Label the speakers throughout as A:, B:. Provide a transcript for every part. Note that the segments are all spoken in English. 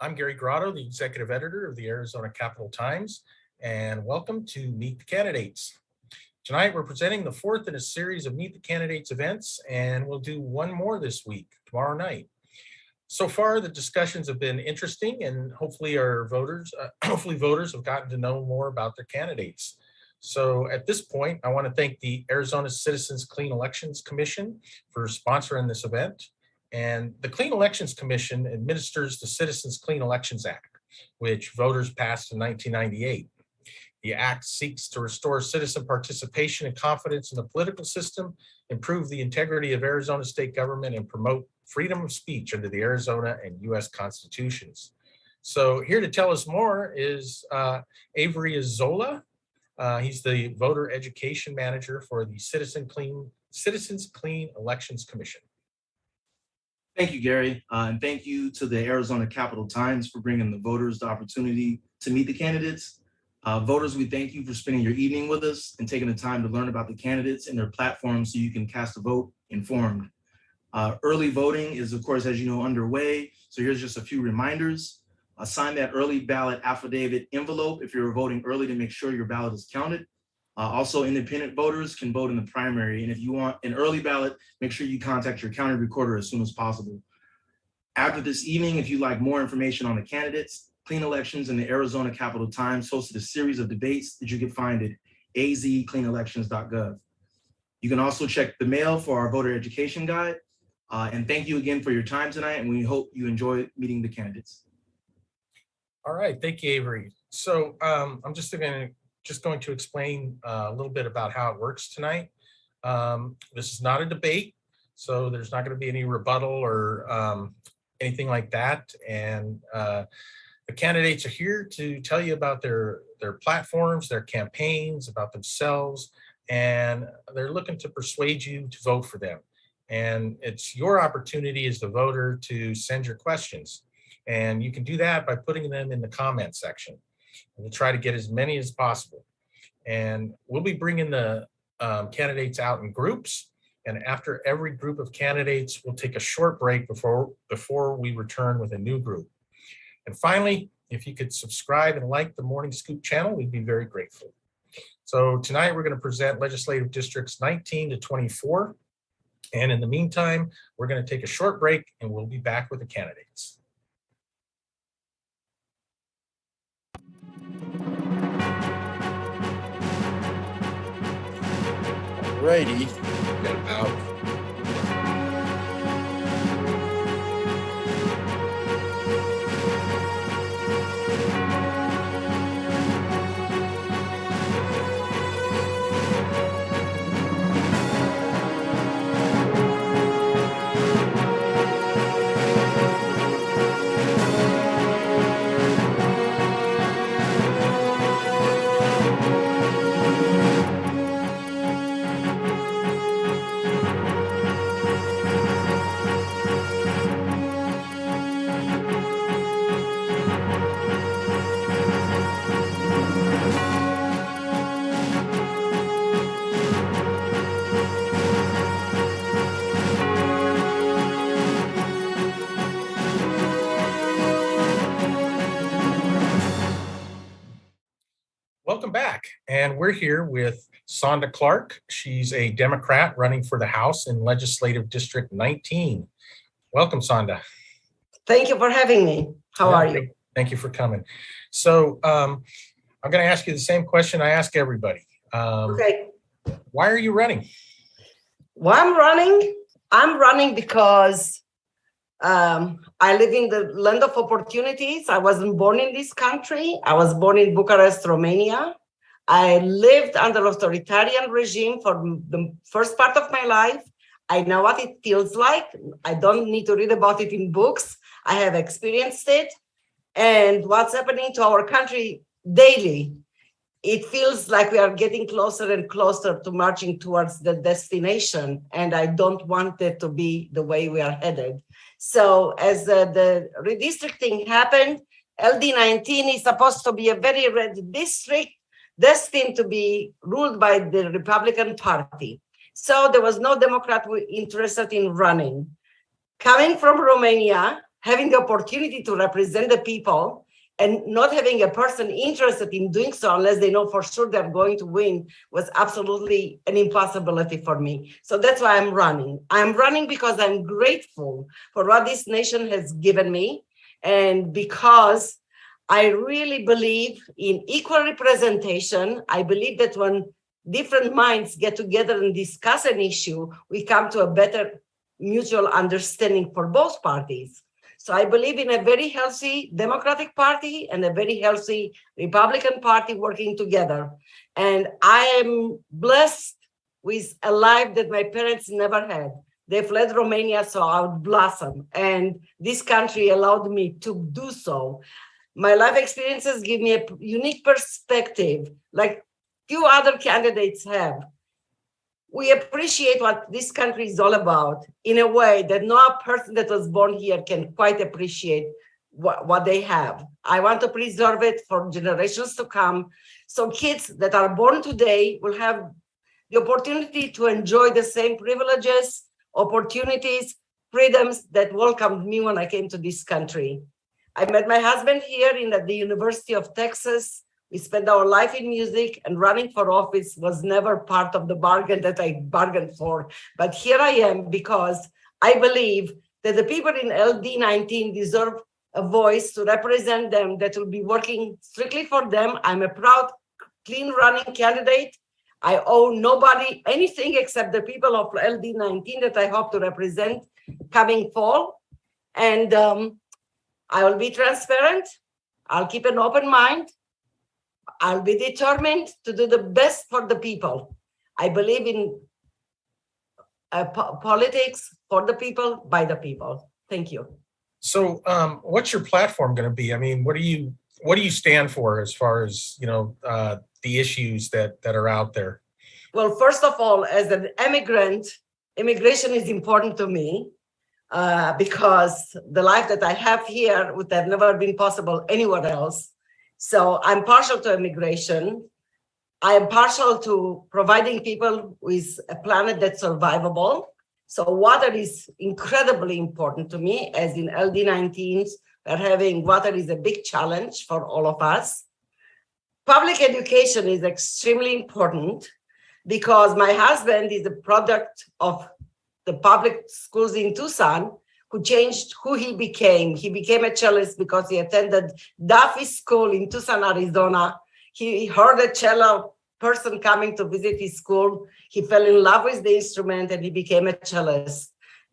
A: I'm Gary Grotto, the executive editor of the Arizona Capital Times, and welcome to Meet the Candidates. Tonight, we're presenting the fourth in a series of Meet the Candidates events, and we'll do one more this week, tomorrow night. So far, the discussions have been interesting, and hopefully voters have gotten to know more about their candidates. So at this point, I want to thank the Arizona Citizens Clean Elections Commission for sponsoring this event. And the Clean Elections Commission administers the Citizens Clean Elections Act, which voters passed in 1998. The act seeks to restore citizen participation and confidence in the political system, improve the integrity of Arizona state government, and promote freedom of speech under the Arizona and U.S. constitutions. So here to tell us more is Avery Azola. He's the voter education manager for the Citizens Clean Elections Commission.
B: Thank you, Gary, and thank you to the Arizona Capital Times for bringing the voters the opportunity to meet the candidates. Voters, we thank you for spending your evening with us and taking the time to learn about the candidates and their platforms so you can cast a vote informed. Early voting is, of course, as you know, underway. So here's just a few reminders. Sign that early ballot affidavit envelope if you're voting early to make sure your ballot is counted. Also, independent voters can vote in the primary. And if you want an early ballot, make sure you contact your county recorder as soon as possible. After this evening, if you'd like more information on the candidates, Clean Elections and the Arizona Capital Times hosted a series of debates that you can find at azcleanelections.gov. You can also check the mail for our voter education guide. And thank you again for your time tonight, and we hope you enjoy meeting the candidates.
A: All right, thank you, Avery. So I'm just going to explain a little bit about how it works tonight. This is not a debate, so there's not going to be any rebuttal or anything like that. And the candidates are here to tell you about their platforms, their campaigns, about themselves, and they're looking to persuade you to vote for them. And it's your opportunity as the voter to send your questions. And you can do that by putting them in the comment section. And we'll try to get as many as possible. And we'll be bringing the candidates out in groups. And after every group of candidates, we'll take a short break before we return with a new group. And finally, if you could subscribe and like the Morning Scoop channel, we'd be very grateful. So tonight we're going to present legislative districts 19 to 24. And in the meantime, we're going to take a short break and we'll be back with the candidates. Alrighty, got about Welcome back, and we're here with Sonda Clark. She's a Democrat running for the House in Legislative District 19. Welcome, Sonda.
C: Thank you for having me. How are you?
A: Thank you for coming. So I'm going to ask you the same question I ask everybody.
C: Okay.
A: Why are you running?
C: Why I'm running because I live in the land of opportunities. I wasn't born in this country. I was born in Bucharest, Romania. I lived under authoritarian regime for the first part of my life. I know what it feels like. I don't need to read about it in books. I have experienced it. And what's happening to our country daily, it feels like we are getting closer and closer to marching towards the destination. And I don't want it to be the way we are headed. So as the redistricting happened, LD19 is supposed to be a very red district destined to be ruled by the Republican Party. So there was no Democrat interested in running. Coming from Romania, having the opportunity to represent the people and not having a person interested in doing so unless they know for sure they're going to win was absolutely an impossibility for me. So that's why I'm running. I'm running because I'm grateful for what this nation has given me, and because I really believe in equal representation. I believe that when different minds get together and discuss an issue, we come to a better mutual understanding for both parties. So I believe in a very healthy Democratic Party and a very healthy Republican Party working together. And I am blessed with a life that my parents never had. They fled Romania so I would blossom. And this country allowed me to do so. My life experiences give me a unique perspective, like few other candidates have. We appreciate what this country is all about in a way that no person that was born here can quite appreciate what they have. I want to preserve it for generations to come. So kids that are born today will have the opportunity to enjoy the same privileges, opportunities, freedoms that welcomed me when I came to this country. I met my husband here at the University of Texas. We spent our life in music, and running for office was never part of the bargain that I bargained for. But here I am because I believe that the people in LD19 deserve a voice to represent them that will be working strictly for them. I'm a proud, clean running candidate. I owe nobody anything except the people of LD19 that I hope to represent coming fall. And I will be transparent. I'll keep an open mind. I'll be determined to do the best for the people. I believe in politics for the people, by the people. Thank you.
A: So what's your platform going to be? I mean, what do you stand for as far as, the issues that are out there?
C: Well, first of all, as an immigrant, immigration is important to me because the life that I have here would have never been possible anywhere else. So I'm partial to immigration. I am partial to providing people with a planet that's survivable. So water is incredibly important to me, as in LD19s, we're having water is a big challenge for all of us. Public education is extremely important because my husband is a product of the public schools in Tucson, who changed who he became. He became a cellist because he attended Duffy School in Tucson, Arizona. He heard a cello person coming to visit his school. He fell in love with the instrument and he became a cellist.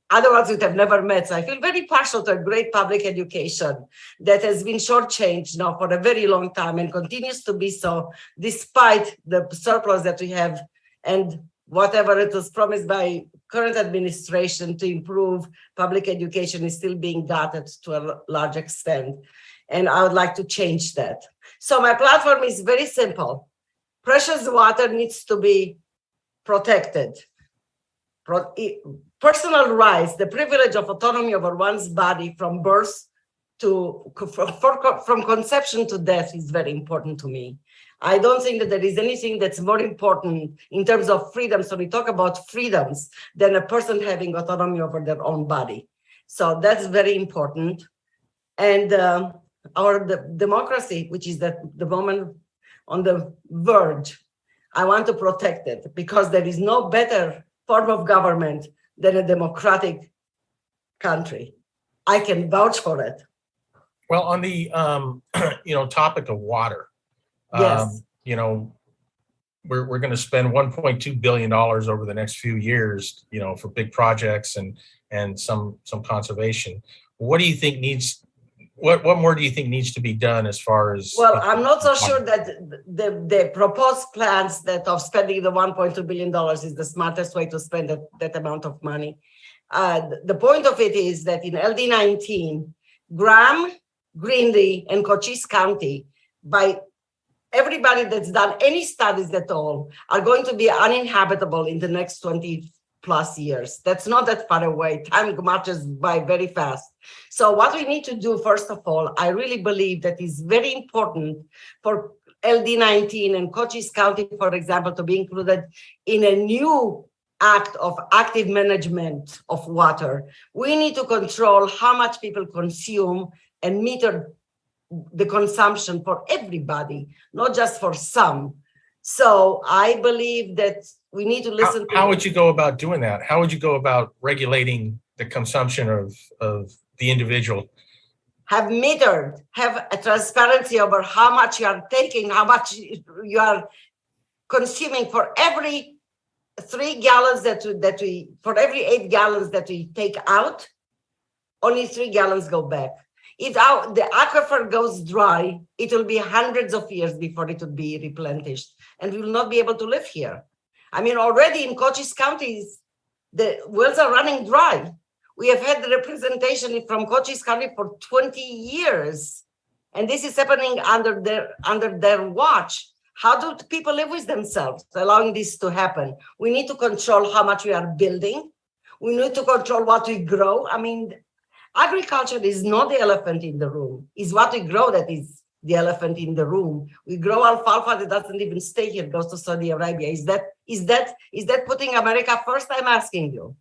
C: Otherwise, we'd have never met. So I feel very partial to a great public education that has been shortchanged now for a very long time and continues to be so, despite the surplus that we have and whatever it was promised by current administration to improve public education is still being gutted to a large extent. And I would like to change that. So my platform is very simple. Precious water needs to be protected. Personal rights, the privilege of autonomy over one's body from birth to from conception to death is very important to me. I don't think that there is anything that's more important in terms of freedoms, when we talk about freedoms, than a person having autonomy over their own body. So that's very important. And the democracy, which is the moment on the verge, I want to protect it because there is no better form of government than a democratic country. I can vouch for it.
A: Well, on the topic of water,
C: yes,
A: we're going to spend $1.2 billion over the next few years, for big projects and some conservation. What do you think what more do you think needs to be done as far as?
C: Well, I'm not so sure that the proposed plans that of spending the $1.2 billion is the smartest way to spend that amount of money. The point of it is that in LD19, Graham, Greenlee, and Cochise County, by everybody that's done any studies at all, are going to be uninhabitable in the next 20 plus years. That's not that far away. Time marches by very fast. So what we need to do, first of all, I really believe that is very important for LD19 and Cochise County, for example, to be included in a new act of active management of water. We need to control how much people consume and meter the consumption for everybody, not just for some. So I believe that we need to listen.
A: How would you go about doing that? How would you go about regulating the consumption of the individual?
C: Have metered, have a transparency over how much you are taking, how much you are consuming for every 3 gallons for every 8 gallons that we take out, only 3 gallons go back. If the aquifer goes dry, it will be hundreds of years before it will be replenished, and we will not be able to live here. I mean, already in Cochise counties, the wells are running dry. We have had the representation from Cochise County for 20 years, and this is happening under their watch. How do people live with themselves, allowing this to happen? We need to control how much we are building. We need to control what we grow. I mean, agriculture is not the elephant in the room. It's what we grow that is the elephant in the room. We grow alfalfa that doesn't even stay here, goes to Saudi Arabia. Is that putting America first? I'm asking you.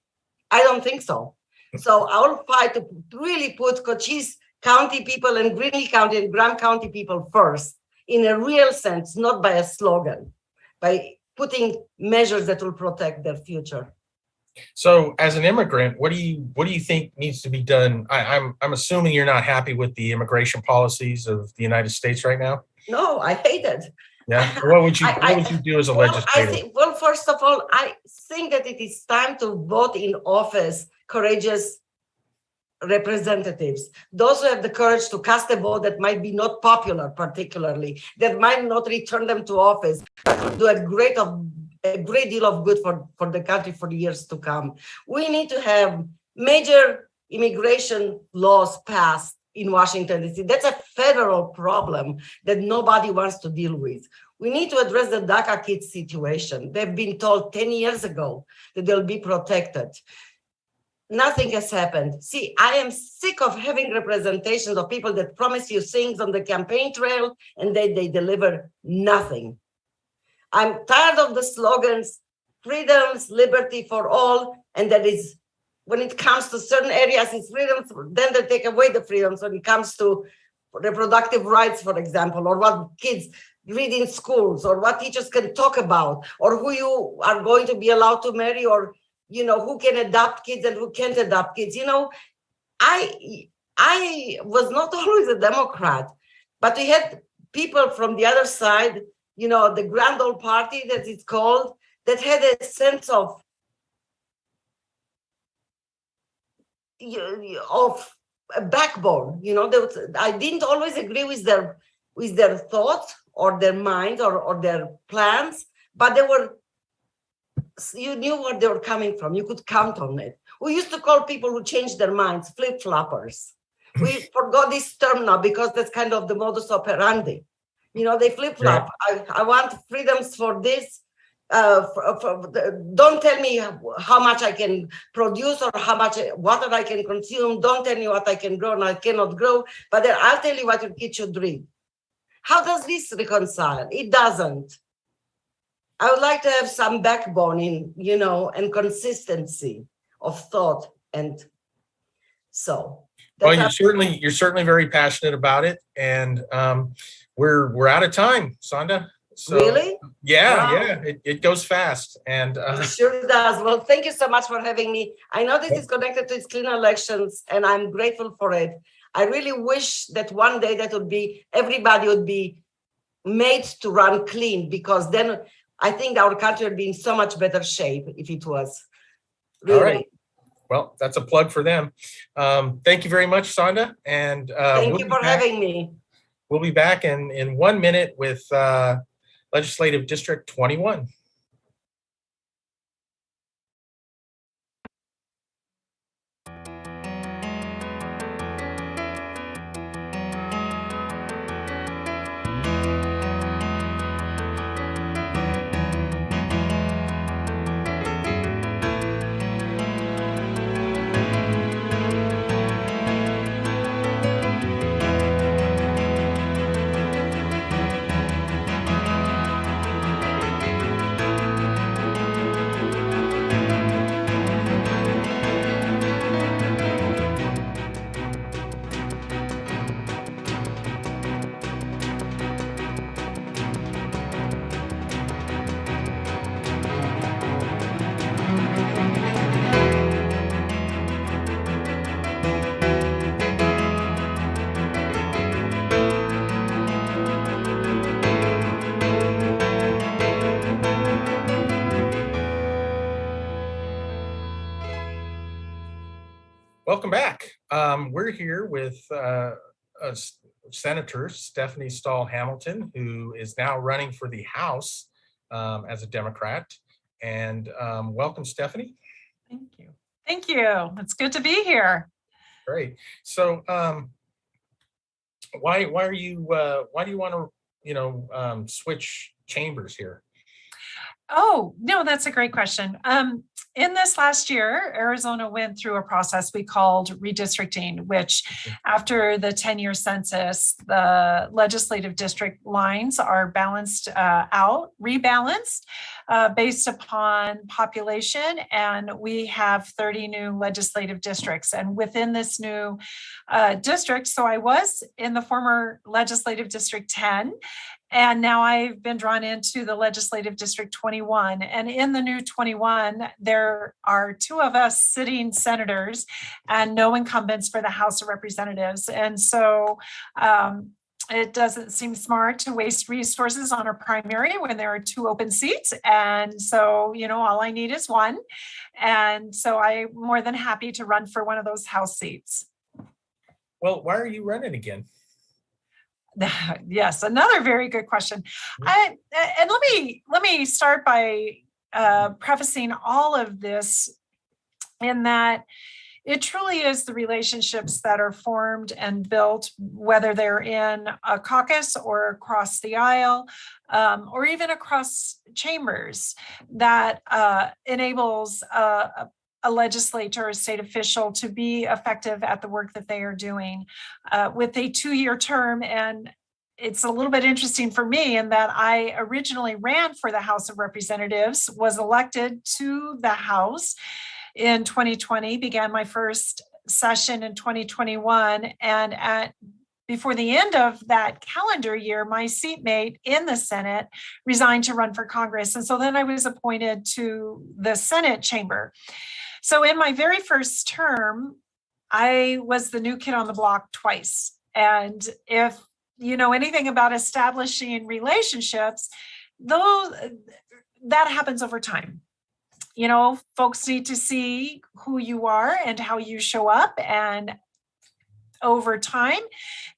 C: I don't think so. So I will fight to really put Cochise County people and Greeley County and Graham County people first, in a real sense, not by a slogan, by putting measures that will protect their future.
A: So as an immigrant, what do you think needs to be done? I'm assuming you're not happy with the immigration policies of the United States right now?
C: No, I hate it.
A: Yeah. What would you do as a legislator?
C: First of all, I think that it is time to vote in office courageous representatives, those who have the courage to cast a vote that might be not popular, particularly, that might not return them to office, but will do a great deal of good for the country for years to come. We need to have major immigration laws passed in Washington, D.C. That's a federal problem that nobody wants to deal with. We need to address the DACA kids situation. They've been told 10 years ago that they'll be protected. Nothing has happened. See, I am sick of having representations of people that promise you things on the campaign trail and they deliver nothing. I'm tired of the slogans, freedoms, liberty for all, and that is, when it comes to certain areas, it's freedoms, then they take away the freedoms when it comes to reproductive rights, for example, or what kids read in schools, or what teachers can talk about, or who you are going to be allowed to marry, or who can adopt kids and who can't adopt kids. I was not always a Democrat, but we had people from the other side, the grand old party that it's called, that had a sense of a backbone. I didn't always agree with their thoughts or their minds or their plans, but you knew where they were coming from. You could count on it. We used to call people who changed their minds flip-floppers. We forgot this term now because that's kind of the modus operandi. They flip-flop. Right. I want freedoms for this. Don't tell me how much I can produce or how much water I can consume. Don't tell me what I can grow and I cannot grow. But then I'll tell you what your kid should read. How does this reconcile? It doesn't. I would like to have some backbone and consistency of thought, and so.
A: Well, you're certainly very passionate about it, and we're out of time, Sonda. So,
C: really?
A: Yeah, wow. Yeah. It goes fast, and
C: it sure does. Well, thank you so much for having me. I know this is connected to clean elections, and I'm grateful for it. I really wish that one day everybody would be made to run clean, because then I think our country would be in so much better shape if it was. Really.
A: All right. Well, that's a plug for them. Thank you very much, Sonda. And
C: thank you for having me.
A: We'll be back in 1 minute with Legislative District 21. welcome back. We're here with Senator Stephanie Stahl Hamilton, who is now running for the House as a Democrat. And welcome, Stephanie.
D: Thank you. Thank you. It's good to be here.
A: Great. So why do you want to switch chambers here?
D: Oh, no, that's a great question. In this last year, Arizona went through a process we called redistricting, which after the 10-year census, the legislative district lines are rebalanced based upon population. And we have 30 new legislative districts. And within this new district, so I was in the former legislative district 10, and now I've been drawn into the legislative district 21. And in the new 21, there are 2 of us sitting senators and no incumbents for the House of Representatives. And so it doesn't seem smart to waste resources on a primary when there are 2 open seats. And so, all I need is 1. And so I'm more than happy to run for one of those House seats.
A: Well, why are you running again?
D: Yes, another very good question. And let me start by prefacing all of this in that it truly is the relationships that are formed and built, whether they're in a caucus or across the aisle, or even across chambers, that enables a legislator, a state official to be effective at the work that they are doing with a 2-year term. And it's a little bit interesting for me in that I originally ran for the House of Representatives, was elected to the House in 2020, began my first session in 2021. And before the end of that calendar year, my seatmate in the Senate resigned to run for Congress. And so then I was appointed to the Senate chamber. So in my very first term, I was the new kid on the block twice. And if you know anything about establishing relationships, though, that happens over time. Folks need to see who you are and how you show up. And over time,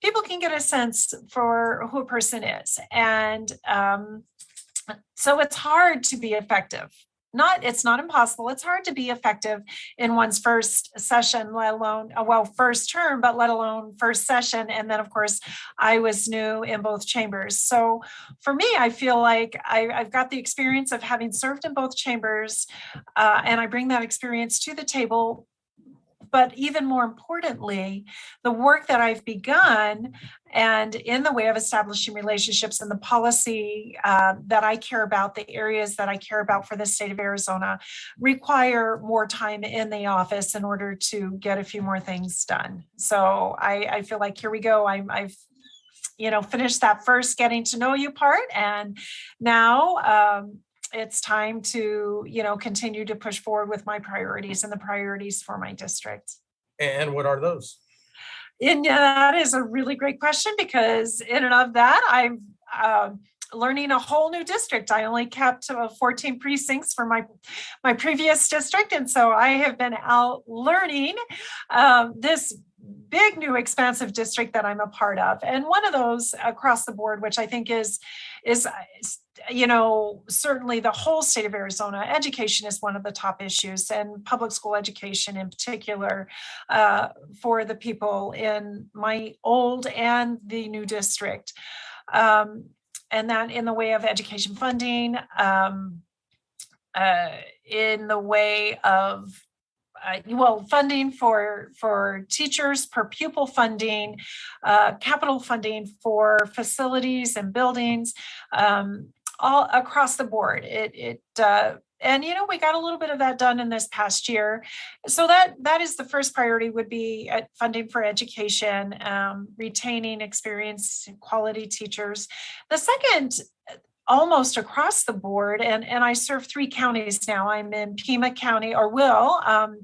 D: people can get a sense for who a person is. And so it's hard to be effective. It's not impossible. It's hard to be effective in one's first session, let alone, first term, but let alone first session. And then, of course, I was new in both chambers. So for me, I feel like I've got the experience of having served in both chambers, and I bring that experience to the table. But even more importantly, the work that I've begun and in the way of establishing relationships and the policy that I care about, the areas that I care about for the state of Arizona, require more time in the office in order to get a few more things done. So I feel like here we go. I've finished that first getting to know you part, and now it's time to, continue to push forward with my priorities and the priorities for my district.
A: And what are those?
D: And that is a really great question, because in and of that, I'm learning a whole new district. I only kept 14 precincts for my previous district. And so I have been out learning this big new expansive district that I'm a part of. And one of those across the board, which I think is certainly the whole state of Arizona, education is one of the top issues, and public school education in particular for the people in my old and the new district. And that in the way of education funding, in the way of funding for teachers, per pupil funding, capital funding for facilities and buildings, all across the board. And we got a little bit of that done in this past year. So that is the first priority, would be funding for education, retaining experienced quality teachers. The second, almost across the board, and I serve 3 counties now. I'm in Pima County,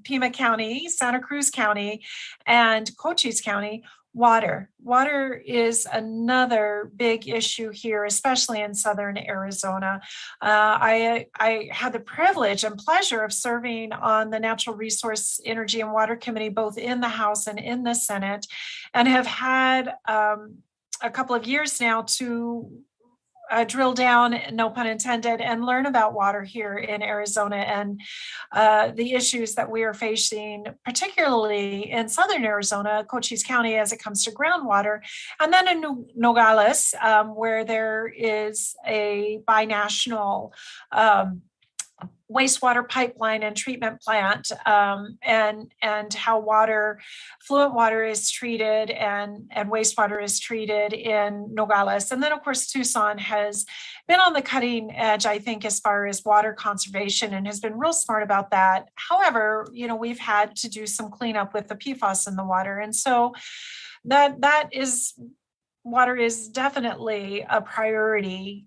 D: Pima County, Santa Cruz County, and Cochise County. Water is another big issue here, especially in southern Arizona. I had the privilege and pleasure of serving on the Natural Resource, Energy, and Water Committee, both in the House and in the Senate, and have had a couple of years now to drill down, no pun intended, and learn about water here in Arizona and the issues that we are facing, particularly in southern Arizona, Cochise County, as it comes to groundwater. And then in Nogales, where there is a binational wastewater pipeline and treatment plant, and how fluent water is treated and wastewater is treated in Nogales. And then of course, Tucson has been on the cutting edge, I think, as far as water conservation and has been real smart about that. However, we've had to do some cleanup with the PFAS in the water. And so water is definitely a priority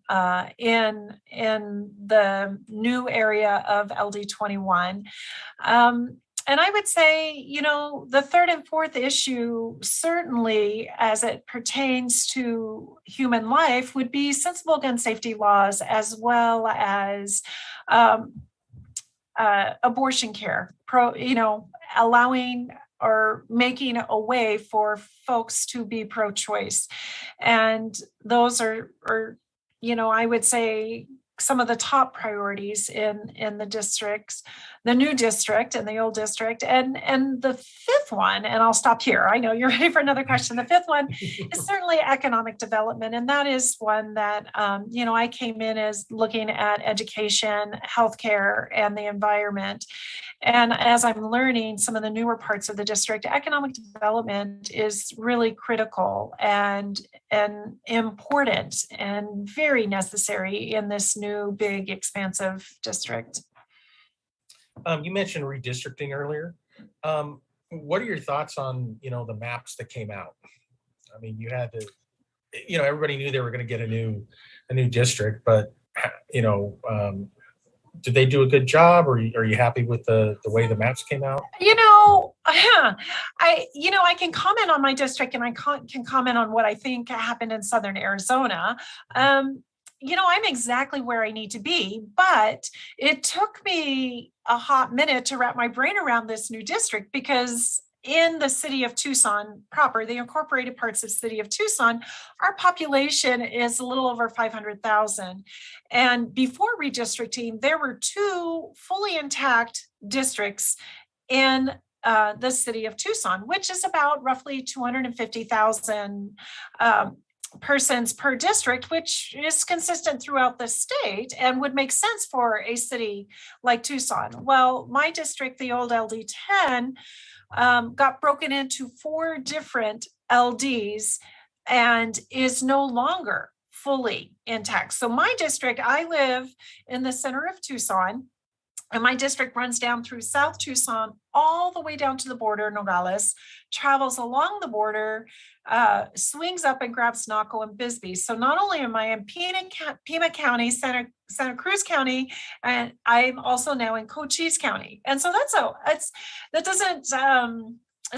D: in the new area of LD21. And I would say, the third and fourth issue, certainly as it pertains to human life, would be sensible gun safety laws, as well as abortion care, allowing or making a way for folks to be pro-choice. And those are, I would say, some of the top priorities in the districts, the new district and the old district. And the fifth one, and I'll stop here. I know you're ready for another question. The fifth one is certainly economic development. And that is one that, I came in as looking at education, healthcare, and the environment. And as I'm learning some of the newer parts of the district, economic development is really critical and important and very necessary in this new, big, expansive district.
A: You mentioned redistricting earlier. What are your thoughts on, the maps that came out? I mean, you had to, everybody knew they were going to get a new district, but, did they do a good job, or are you happy with the way the maps came out?
D: I can comment on my district, and I can comment on what I think happened in southern Arizona. I'm exactly where I need to be, but it took me a hot minute to wrap my brain around this new district, because in the city of Tucson proper, the incorporated parts of the city of Tucson, our population is a little over 500,000. And before redistricting, there were two fully intact districts in the city of Tucson, which is about roughly 250,000 persons per district, which is consistent throughout the state and would make sense for a city like Tucson. Well, my district, the old LD10, got broken into 4 different LDs and is no longer fully intact. So my district, I live in the center of Tucson, and my district runs down through South Tucson all the way down to the border, Nogales, travels along the border, swings up and grabs Naco and Bisbee. So not only am I in Pima County, Santa Cruz County, and I'm also now in Cochise County. And so it's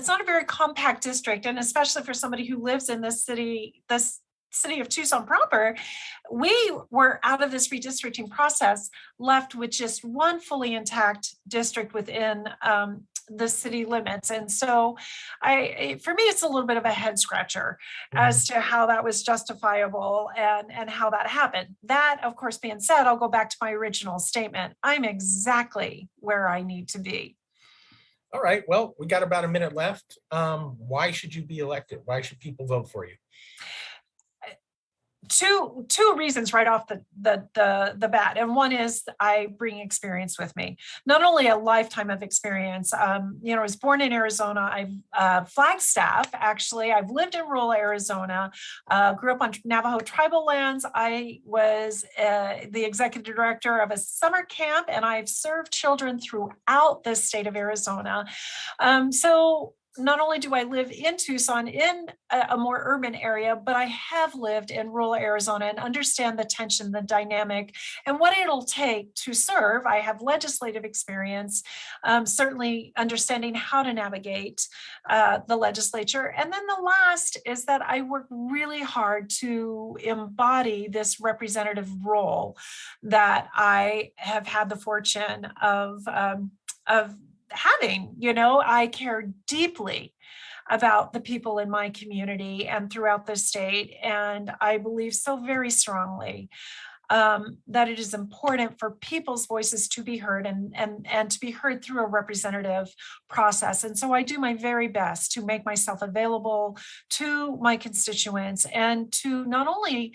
D: not a very compact district. And especially for somebody who lives in this city of Tucson proper, we were out of this redistricting process, left with just one fully intact district within the city limits. And so for me, it's a little bit of a head scratcher as to how that was justifiable and how that happened. That, of course, being said, I'll go back to my original statement. I'm exactly where I need to be.
A: All right. Well, we got about a minute left. Why should you be elected? Why should people vote for you?
D: Two reasons right off the bat. And one is I bring experience with me, not only a lifetime of experience. I was born in Arizona. I've Flagstaff, actually. I've lived in rural Arizona, grew up on Navajo tribal lands. I was the executive director of a summer camp, and I've served children throughout the state of Arizona. So not only do I live in Tucson in a more urban area, but I have lived in rural Arizona and understand the tension, the dynamic, and what it'll take to serve. I have legislative experience, certainly understanding how to navigate the legislature. And then the last is that I work really hard to embody this representative role that I have had the fortune of having. I care deeply about the people in my community and throughout the state. And I believe so very strongly that it is important for people's voices to be heard and to be heard through a representative process. And so I do my very best to make myself available to my constituents and to not only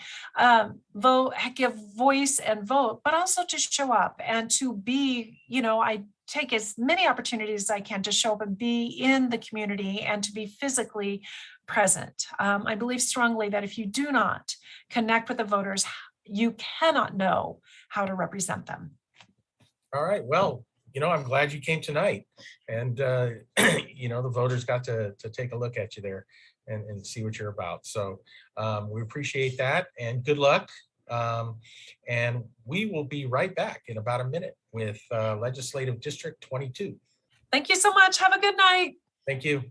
D: vote, give voice and vote, but also to show up and to be, I take as many opportunities as I can to show up and be in the community and to be physically present. I believe strongly that if you do not connect with the voters, you cannot know how to represent them.
A: All right. Well, I'm glad you came tonight, and the voters got to take a look at you there and see what you're about. So we appreciate that, and good luck. And we will be right back in about a minute with Legislative District 22.
D: Thank you so much. Have a good night.
A: Thank you.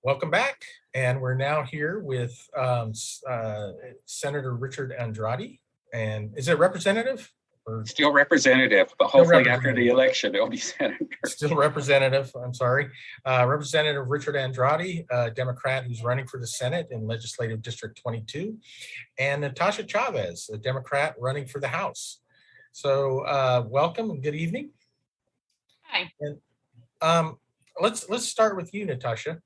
A: Welcome back, and we're now here with Senator Richard Andrade. And is it representative? Or
E: still representative, but hopefully after the election, it'll be senator.
A: Still representative, I'm sorry. Representative Richard Andrade, a Democrat who's running for the Senate in Legislative District 22, and Natasha Chavez, a Democrat running for the House. So welcome and good evening.
F: Hi.
A: And, let's start with you, Natasha.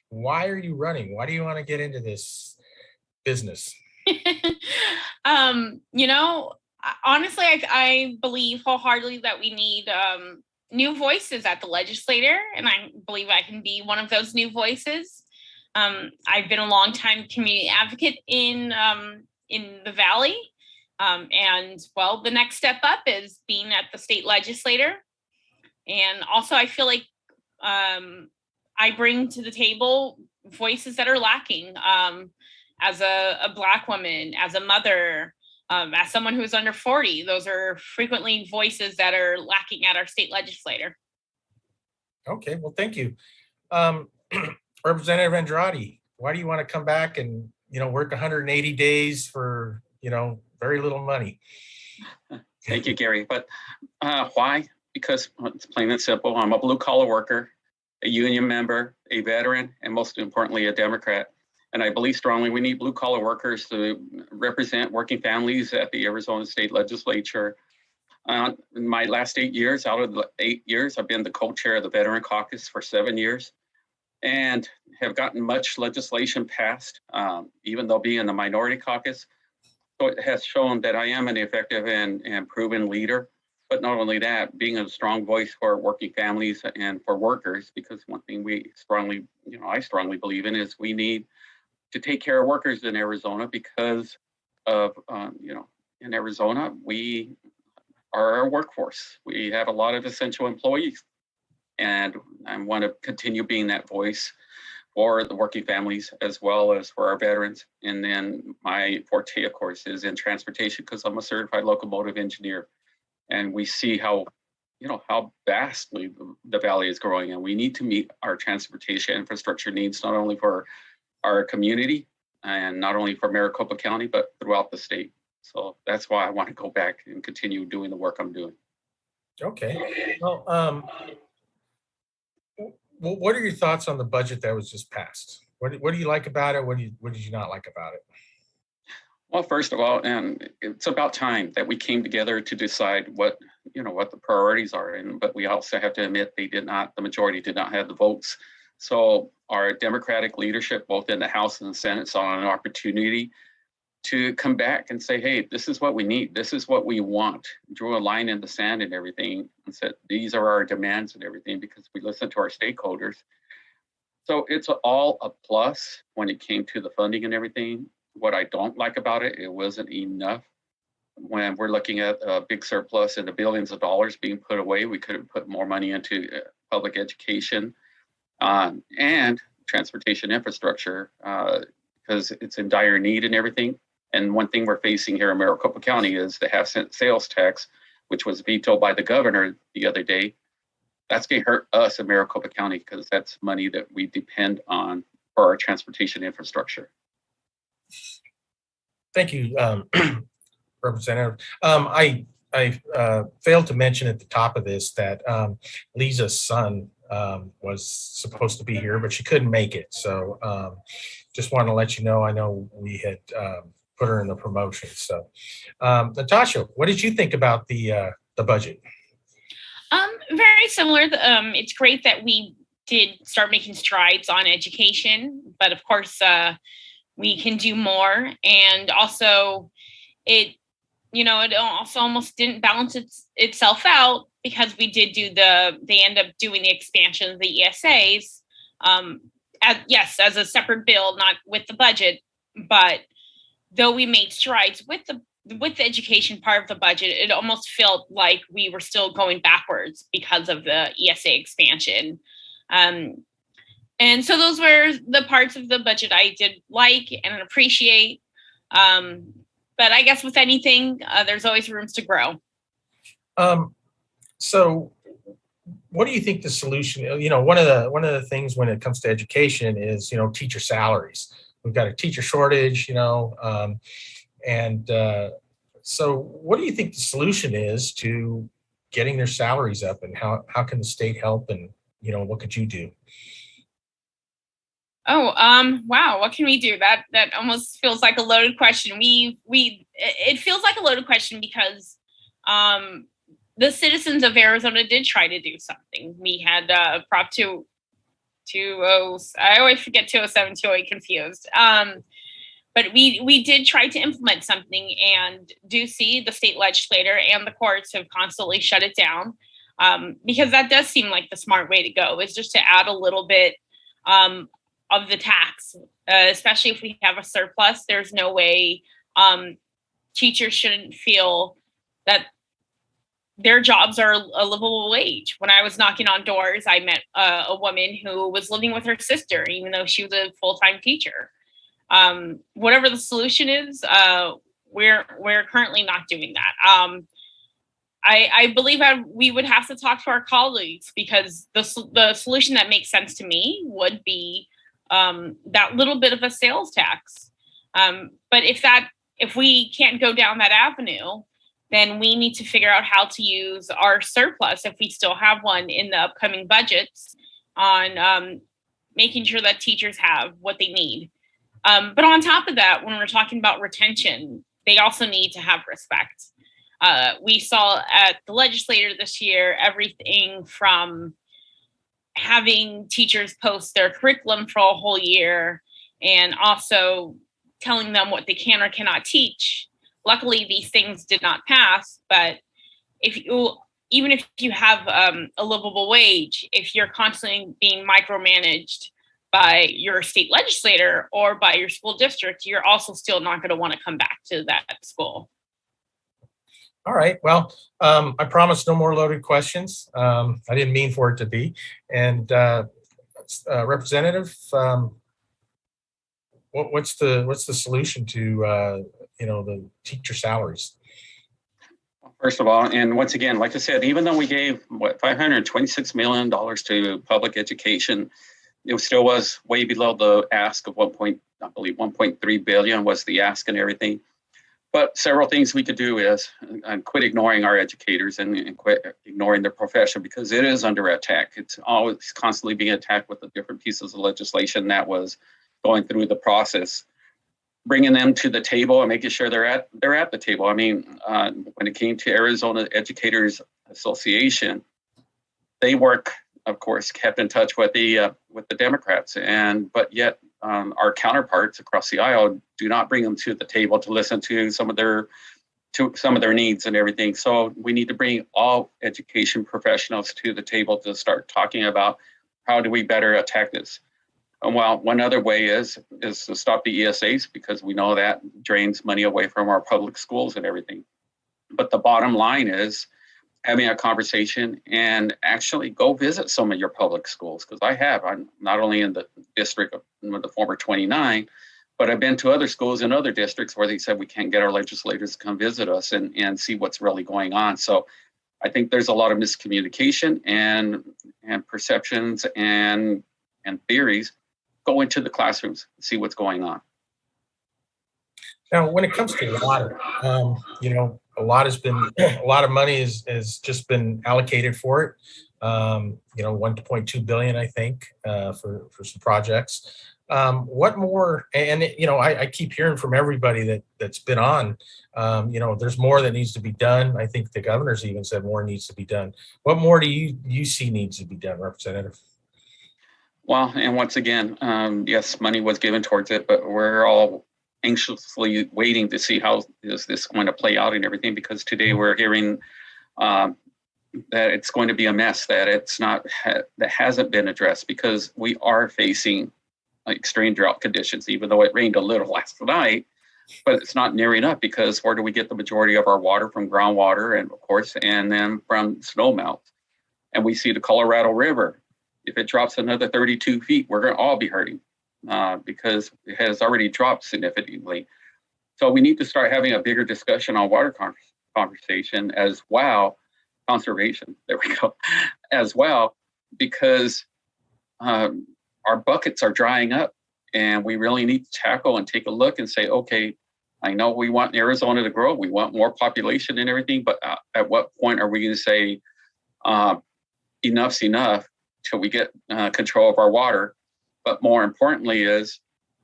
A: Why are you running? Why do you want to get into this business?
F: Honestly, I believe wholeheartedly that we need new voices at the legislature, and I believe I can be one of those new voices. I've been a longtime community advocate in the Valley, and well, the next step up is being at the state legislature. And also, I feel like I bring to the table voices that are lacking as a Black woman, as a mother, as someone who's under 40. Those are frequently voices that are lacking at our state legislature.
A: Okay, well, thank you. Representative Andrade, why do you want to come back and, work 180 days for, very little money?
E: Thank you, Gary. But why? Because it's plain and simple. I'm a blue collar worker, a union member, a veteran, and most importantly, a Democrat. And I believe strongly we need blue collar workers to represent working families at the Arizona State Legislature. In my last 8 years, out of the 8 years, I've been the co-chair of the Veteran Caucus for 7 years and have gotten much legislation passed, even though being in the minority caucus. So it has shown that I am an effective and proven leader. But not only that, being a strong voice for working families and for workers, because one thing I strongly believe in is we need to take care of workers in Arizona because of, in Arizona, we are a workforce. We have a lot of essential employees, and I want to continue being that voice for the working families as well as for our veterans. And then my forte, of course, is in transportation because I'm a certified locomotive engineer. And we see how, how vastly the valley is growing, and we need to meet our transportation infrastructure needs, not only for our community and not only for Maricopa County, but throughout the state. So that's why I want to go back and continue doing the work I'm doing.
A: Okay. Well, what are your thoughts on the budget that was just passed? What do you like about it? What did you not like about it?
E: Well, first of all, and it's about time that we came together to decide what the priorities are. But we also have to admit the majority did not have the votes. So our Democratic leadership, both in the House and the Senate, saw an opportunity to come back and say, hey, this is what we need. This is what we want. Drew a line in the sand and everything and said, these are our demands and everything, because we listened to our stakeholders. So it's all a plus when it came to the funding and everything. What I don't like about it, it wasn't enough. When we're looking at a big surplus and the billions of dollars being put away, we could have put more money into public education and transportation infrastructure because it's in dire need and everything. And one thing we're facing here in Maricopa County is the half-cent sales tax, which was vetoed by the governor the other day. That's going to hurt us in Maricopa County because that's money that we depend on for our transportation infrastructure.
A: Thank you, Representative. I failed to mention at the top of this that Lisa's son was supposed to be here, but she couldn't make it. So just wanted to let you know, I know we had put her in the promotion. So Natasha, what did you think about the budget?
F: Very similar. It's great that we did start making strides on education, but of course we can do more. And also it also almost didn't balance itself out because we did do they end up doing the expansion of the ESAs, as a separate bill, not with the budget, but though we made strides with the education part of the budget, it almost felt like we were still going backwards because of the ESA expansion. And so those were the parts of the budget I did like and appreciate. But I guess with anything, there's always rooms to grow.
A: So what do you think the solution, one of the things when it comes to education is, teacher salaries. We've got a teacher shortage, and so what do you think the solution is to getting their salaries up, and how can the state help, and, what could you do?
F: Oh, wow. What can we do? That almost feels like a loaded question. It feels like a loaded question because the citizens of Arizona did try to do something. We had Prop 220, I always forget 207, 208 confused. But we did try to implement something, and do see the state legislator and the courts have constantly shut it down, because that does seem like the smart way to go, is just to add a little bit of the tax, especially if we have a surplus. There's no way teachers shouldn't feel that their jobs are a livable wage. When I was knocking on doors, I met a woman who was living with her sister, even though she was a full-time teacher. Whatever the solution is, we're currently not doing that. I believe we would have to talk to our colleagues, because the solution that makes sense to me would be that little bit of a sales tax. But if we can't go down that avenue, then we need to figure out how to use our surplus, if we still have one, in the upcoming budgets on making sure that teachers have what they need. But on top of that, when we're talking about retention, they also need to have respect. We saw at the legislature this year, everything from having teachers post their curriculum for a whole year, and also telling them what they can or cannot teach. Luckily, these things did not pass, but even if you have a livable wage, if you're constantly being micromanaged by your state legislator or by your school district, you're also still not going to want to come back to that school.
A: All right. Well, I promise no more loaded questions. I didn't mean for it to be. And Representative, what's the solution to the teacher salaries?
E: First of all, and once again, like I said, even though we gave $526 million to public education, it still was way below the ask of 1.3 billion was the ask and everything. But several things we could do is quit ignoring our educators and quit ignoring their profession, because it is under attack. It's always constantly being attacked with the different pieces of legislation that was going through the process. Bringing them to the table and making sure they're at the table. I mean, when it came to Arizona Educators Association, they work, of course, kept in touch with the Democrats, but yet our counterparts across the aisle do not bring them to the table to listen to some of their needs and everything. So we need to bring all education professionals to the table to start talking about how do we better attack this. Well, one other way is to stop the ESAs, because we know that drains money away from our public schools and everything. But the bottom line is having a conversation and actually go visit some of your public schools, because I'm not only in the district of the former 29, but I've been to other schools in other districts where they said we can't get our legislators to come visit us and see what's really going on. So I think there's a lot of miscommunication and perceptions and theories. Go into the classrooms, see what's going on.
A: Now, when it comes to water, a lot of money has just been allocated for it. 1.2 billion, I think, for some projects. What more? And I keep hearing from everybody that's been on. There's more that needs to be done. I think the governor's even said more needs to be done. What more do you see needs to be done, Representative?
E: Well, and once again, yes, money was given towards it, but we're all anxiously waiting to see how is this going to play out and everything, because today we're hearing that it's going to be a mess, that that hasn't been addressed, because we are facing extreme drought conditions, even though it rained a little last night, but it's not near enough, because where do we get the majority of our water? From groundwater, and of course, and then from snow melt. And we see the Colorado River. If it drops another 32 feet, we're going to all be hurting because it has already dropped significantly. So we need to start having a bigger discussion on water conversation as well, conservation, there we go, as well, because our buckets are drying up, and we really need to tackle and take a look and say, okay, I know we want Arizona to grow, we want more population and everything, but at what point are we going to say enough's enough till we get control of our water? But more importantly is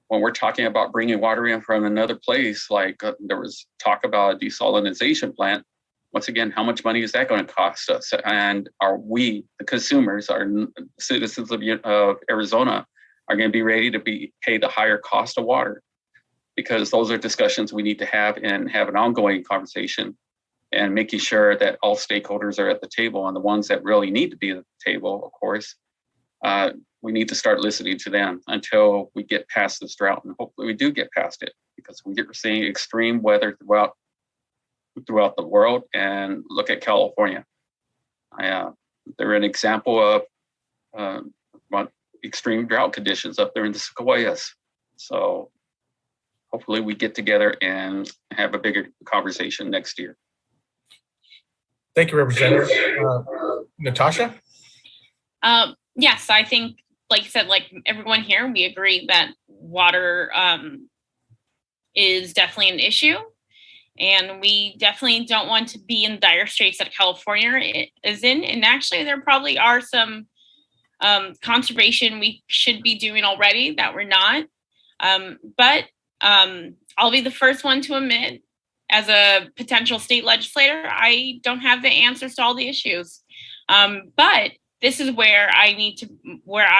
E: when we're talking about bringing water in from another place, like there was talk about a desalinization plant. Once again, how much money is that going to cost us? And are we, the consumers, our citizens of Arizona, are going to be ready to pay the higher cost of water? Because those are discussions we need to have and have an ongoing conversation, and making sure that all stakeholders are at the table, and the ones that really need to be at the table, of course, we need to start listening to them until we get past this drought, and hopefully we do get past it, because we're seeing extreme weather throughout the world. And look at California. They're an example of extreme drought conditions up there in the Sequoias. So hopefully we get together and have a bigger conversation next year.
A: Thank you, Representative. Natasha?
F: Yes, I think, like you said, like everyone here, we agree that water is definitely an issue. And we definitely don't want to be in dire straits that California is in. And actually, there probably are some conservation we should be doing already that we're not. But I'll be the first one to admit, as a potential state legislator, I don't have the answers to all the issues. But this is where I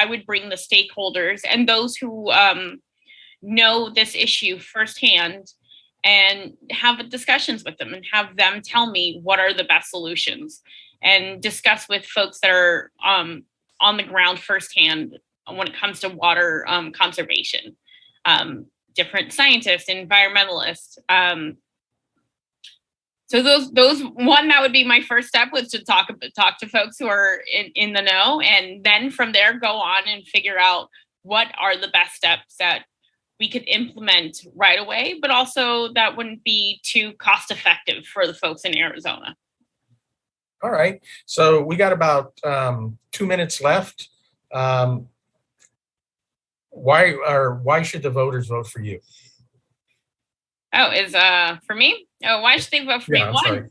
F: would bring the stakeholders and those who know this issue firsthand, and have discussions with them and have them tell me what are the best solutions, and discuss with folks that are on the ground firsthand when it comes to water conservation, different scientists, environmentalists. So those one, that would be my first step, was to talk to folks who are in the know, and then from there go on and figure out what are the best steps that we could implement right away, but also that wouldn't be too cost effective for the folks in Arizona.
A: All right. So we got about 2 minutes left. Why should the voters vote for you?
F: Oh, is for me? Oh, why should they vote for me?
A: Yeah, I'm sorry.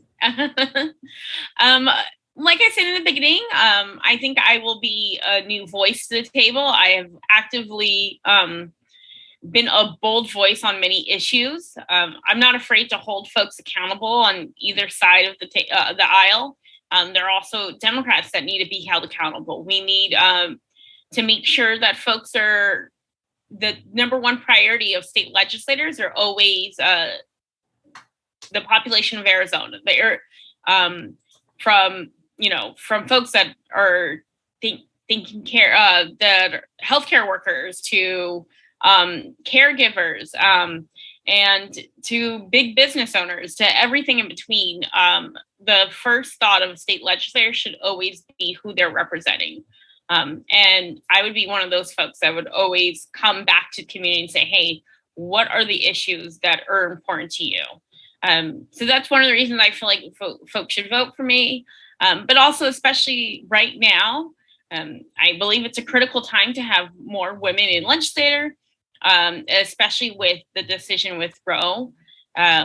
F: Like I said in the beginning, I think I will be a new voice to the table. I have actively been a bold voice on many issues. I'm not afraid to hold folks accountable on either side of the aisle. There are also Democrats that need to be held accountable. We need to make sure that folks are the number one priority of state legislators are always the population of Arizona. They're from folks that are thinking care, the healthcare workers to caregivers and to big business owners, to everything in between. The first thought of state legislators should always be who they're representing. And I would be one of those folks that would always come back to the community and say, hey, what are the issues that are important to you? So that's one of the reasons I feel like folks should vote for me. But also, especially right now, I believe it's a critical time to have more women in legislature, especially with the decision with Roe.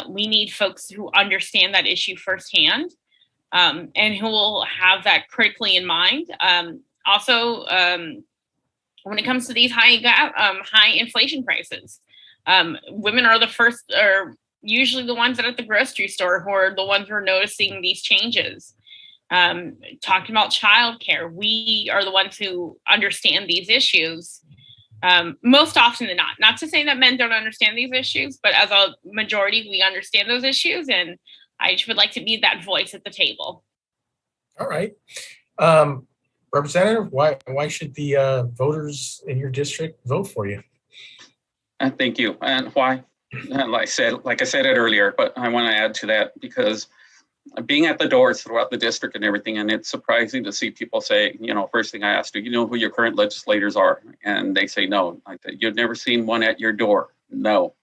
F: We need folks who understand that issue firsthand and who will have that critically in mind. Also, when it comes to these high inflation prices, women are the first, or usually the ones that are at the grocery store who are the ones who are noticing these changes. Talking about childcare, we are the ones who understand these issues most often than not. Not to say that men don't understand these issues, but as a majority, we understand those issues, and I just would like to be that voice at the table.
A: All right. Representative, why should the voters in your district vote for you?
E: Thank you. And why? Like I said it earlier, but I want to add to that because being at the doors throughout the district and everything, and it's surprising to see people say, first thing I asked, do you know who your current legislators are? And they say, no. I said, you've never seen one at your door? No.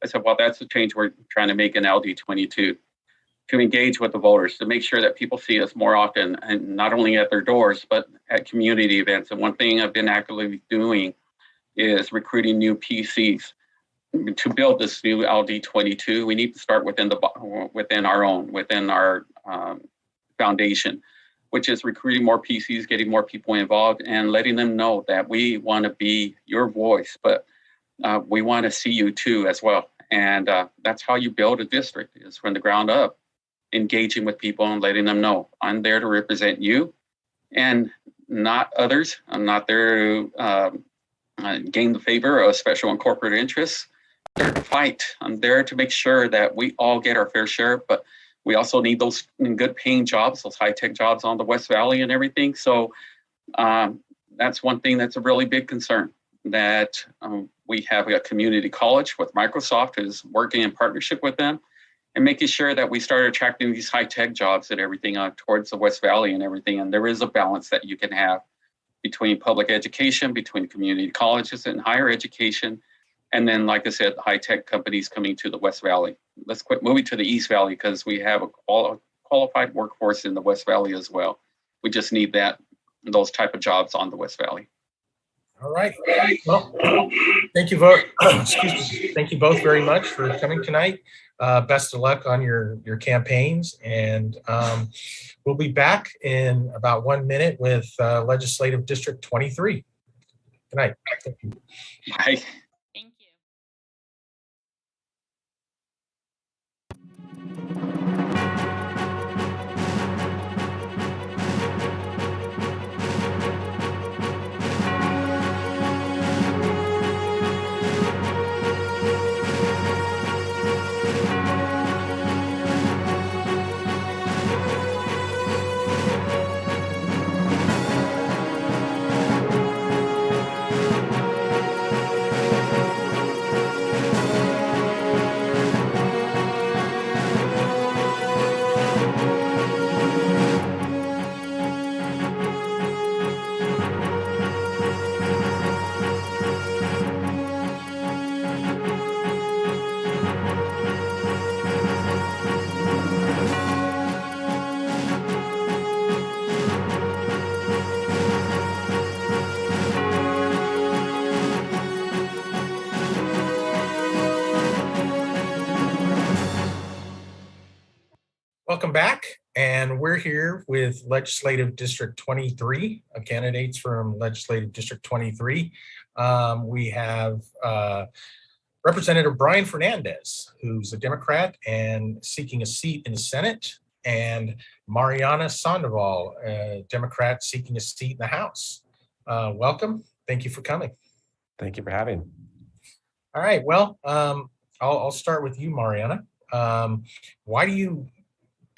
E: I said, well, that's the change we're trying to make in LD 22, to engage with the voters, to make sure that people see us more often, and not only at their doors, but at community events. And one thing I've been actively doing is recruiting new PCs. To build this new LD 22, we need to start within our foundation, which is recruiting more PCs, getting more people involved, and letting them know that we want to be your voice, but we want to see you too as well. And that's how you build a district, is from the ground up, engaging with people and letting them know I'm there to represent you and not others. I'm not there to gain the favor of special and corporate interests. I'm there to fight. I'm there to make sure that we all get our fair share, but we also need those good paying jobs, those high-tech jobs on the West Valley and everything. So that's one thing that's a really big concern, that we have a community college with Microsoft is working in partnership with them and making sure that we start attracting these high-tech jobs and everything towards the West Valley and everything. And there is a balance that you can have between public education, between community colleges and higher education. And then, like I said, high-tech companies coming to the West Valley. Let's quit moving to the East Valley because we have a qualified workforce in the West Valley as well. We just need those type of jobs on the West Valley.
A: All right. Well, thank you Thank you both very much for coming tonight. Best of luck on your campaigns, and we'll be back in about 1 minute with Legislative District 23. Good night. Thank you.
E: Bye.
F: Thank you.
A: Welcome back. And we're here with Legislative District 23, candidates from Legislative District 23. We have Representative Brian Fernandez, who's a Democrat and seeking a seat in the Senate, and Mariana Sandoval, a Democrat seeking a seat in the House. Welcome. Thank you for coming.
G: Thank you for having.
A: All right. Well, I'll start with you, Mariana. Why do you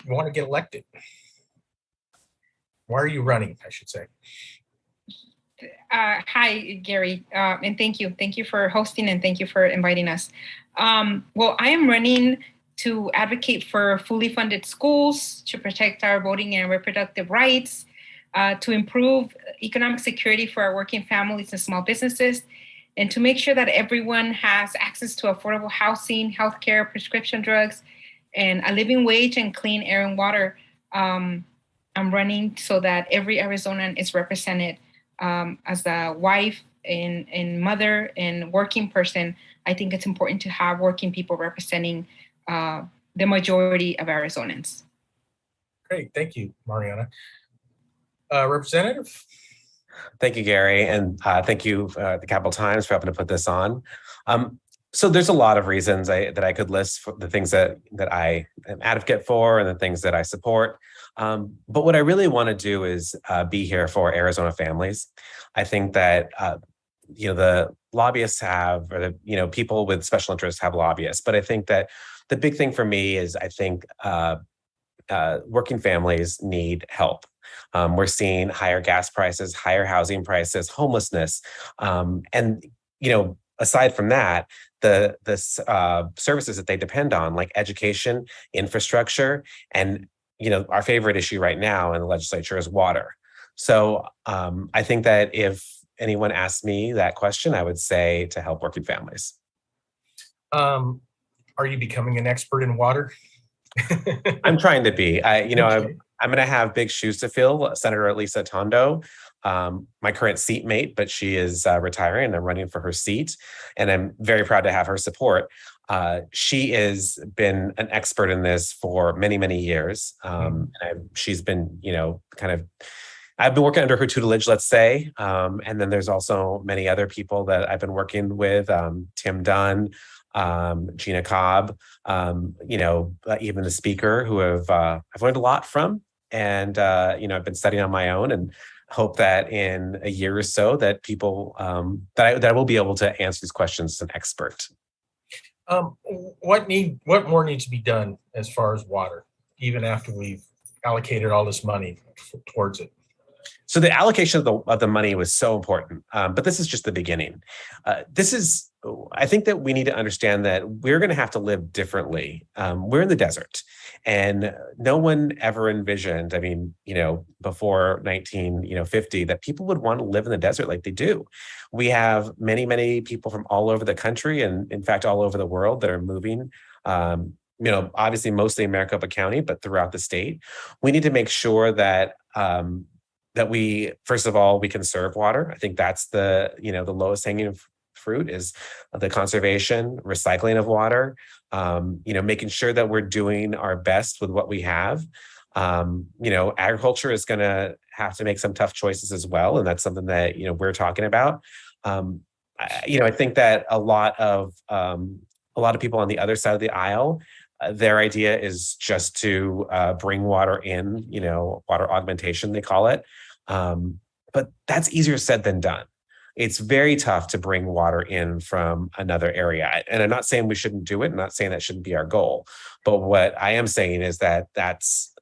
A: want to get elected? Why are you running, I should say?
H: Hi, Gary, and thank you. Thank you for hosting and thank you for inviting us. Well, I am running to advocate for fully funded schools, to protect our voting and reproductive rights, to improve economic security for our working families and small businesses, and to make sure that everyone has access to affordable housing, healthcare, prescription drugs, and a living wage and clean air and water. I'm running so that every Arizonan is represented. As a wife and mother and working person, I think it's important to have working people representing the majority of Arizonans.
A: Great, thank you, Mariana. Representative?
G: Thank you, Gary, and thank you, the Capital Times, for helping to put this on. So there's a lot of reasons that I could list for the things that I am advocate for and the things that I support. But what I really want to do is be here for Arizona families. I think that the lobbyists have, or the people with special interests have lobbyists. But I think that the big thing for me is I think working families need help. We're seeing higher gas prices, higher housing prices, homelessness, and aside from that, the services that they depend on, like education, infrastructure, and our favorite issue right now in the legislature is water. So I think that if anyone asked me that question, I would say to help working families.
A: Are you becoming an expert in water?
G: I'm trying to be.
A: Okay.
G: I'm going to have big shoes to fill. Senator Elisa Tondo, my current seatmate, but she is retiring and I'm running for her seat. And I'm very proud to have her support. She has been an expert in this for many, many years. She's been, I've been working under her tutelage, let's say. And then there's also many other people that I've been working with, Tim Dunn, Gina Cobb, even the speaker who I've learned a lot from. And, I've been studying on my own and hope that in a year or so that people, that I will be able to answer these questions as an expert.
A: What more needs to be done as far as water, even after we've allocated all this money towards it?
G: So the allocation of the money was so important, but this is just the beginning. I think that we need to understand that we're going to have to live differently. We're in the desert, and no one ever envisioned, before 1950, that people would want to live in the desert like they do. We have many, many people from all over the country, and in fact, all over the world that are moving. Obviously, mostly in Maricopa County, but throughout the state. We need to make sure that that we, first of all, we conserve water. I think that's the lowest hanging fruit is the conservation, recycling of water, making sure that we're doing our best with what we have. Agriculture is going to have to make some tough choices as well. And that's something that, we're talking about. I think that a lot of people on the other side of the aisle, their idea is just to bring water in, water augmentation, they call it. But that's easier said than done. It's very tough to bring water in from another area. And I'm not saying we shouldn't do it. I'm not saying that shouldn't be our goal. But what I am saying is that that's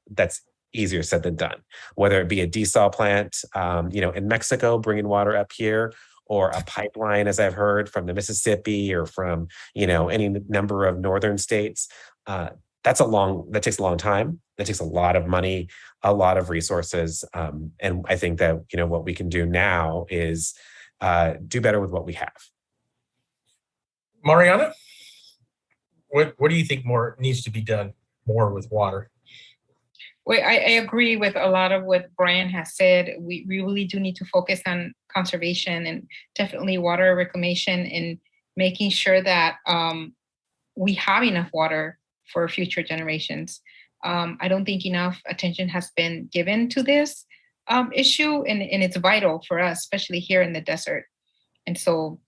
G: easier said than done. Whether it be a desal plant, in Mexico, bringing water up here, or a pipeline, as I've heard, from the Mississippi or from, any number of northern states. That takes a long time. That takes a lot of money, a lot of resources. And I think that, what we can do now is do better with what we have.
A: Mariana, what do you think more needs to be done more with water?
H: Well, I agree with a lot of what Brian has said. We really do need to focus on conservation and definitely water reclamation and making sure that we have enough water for future generations. I don't think enough attention has been given to this issue, and it's vital for us, especially here in the desert. And so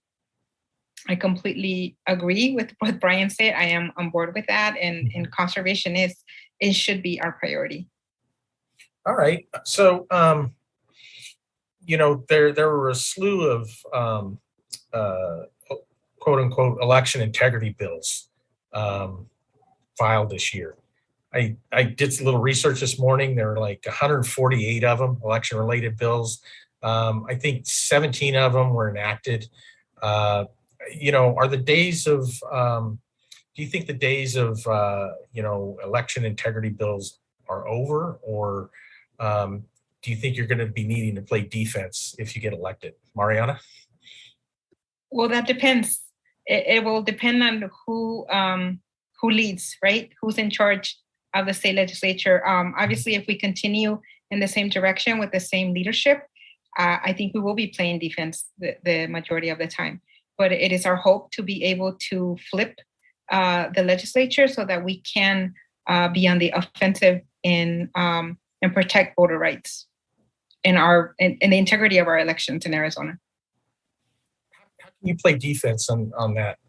H: I completely agree with what Brian said. I am on board with that, and conservation it should be our priority.
A: All right. So, there were a slew of quote unquote election integrity bills filed this year. I did a little research this morning. There were like 148 of them, election related bills. I think 17 of them were enacted. Are the days of, do you think the days of, election integrity bills are over, or do you think you're going to be needing to play defense if you get elected? Mariana?
H: Well, that depends. It will depend on who leads, right? Who's in charge of the state legislature. Obviously, if we continue in the same direction with the same leadership, I think we will be playing defense the majority of the time. But it is our hope to be able to flip the legislature so that we can be on the offensive and protect voter rights and the integrity of our elections in Arizona.
A: How can you play defense on that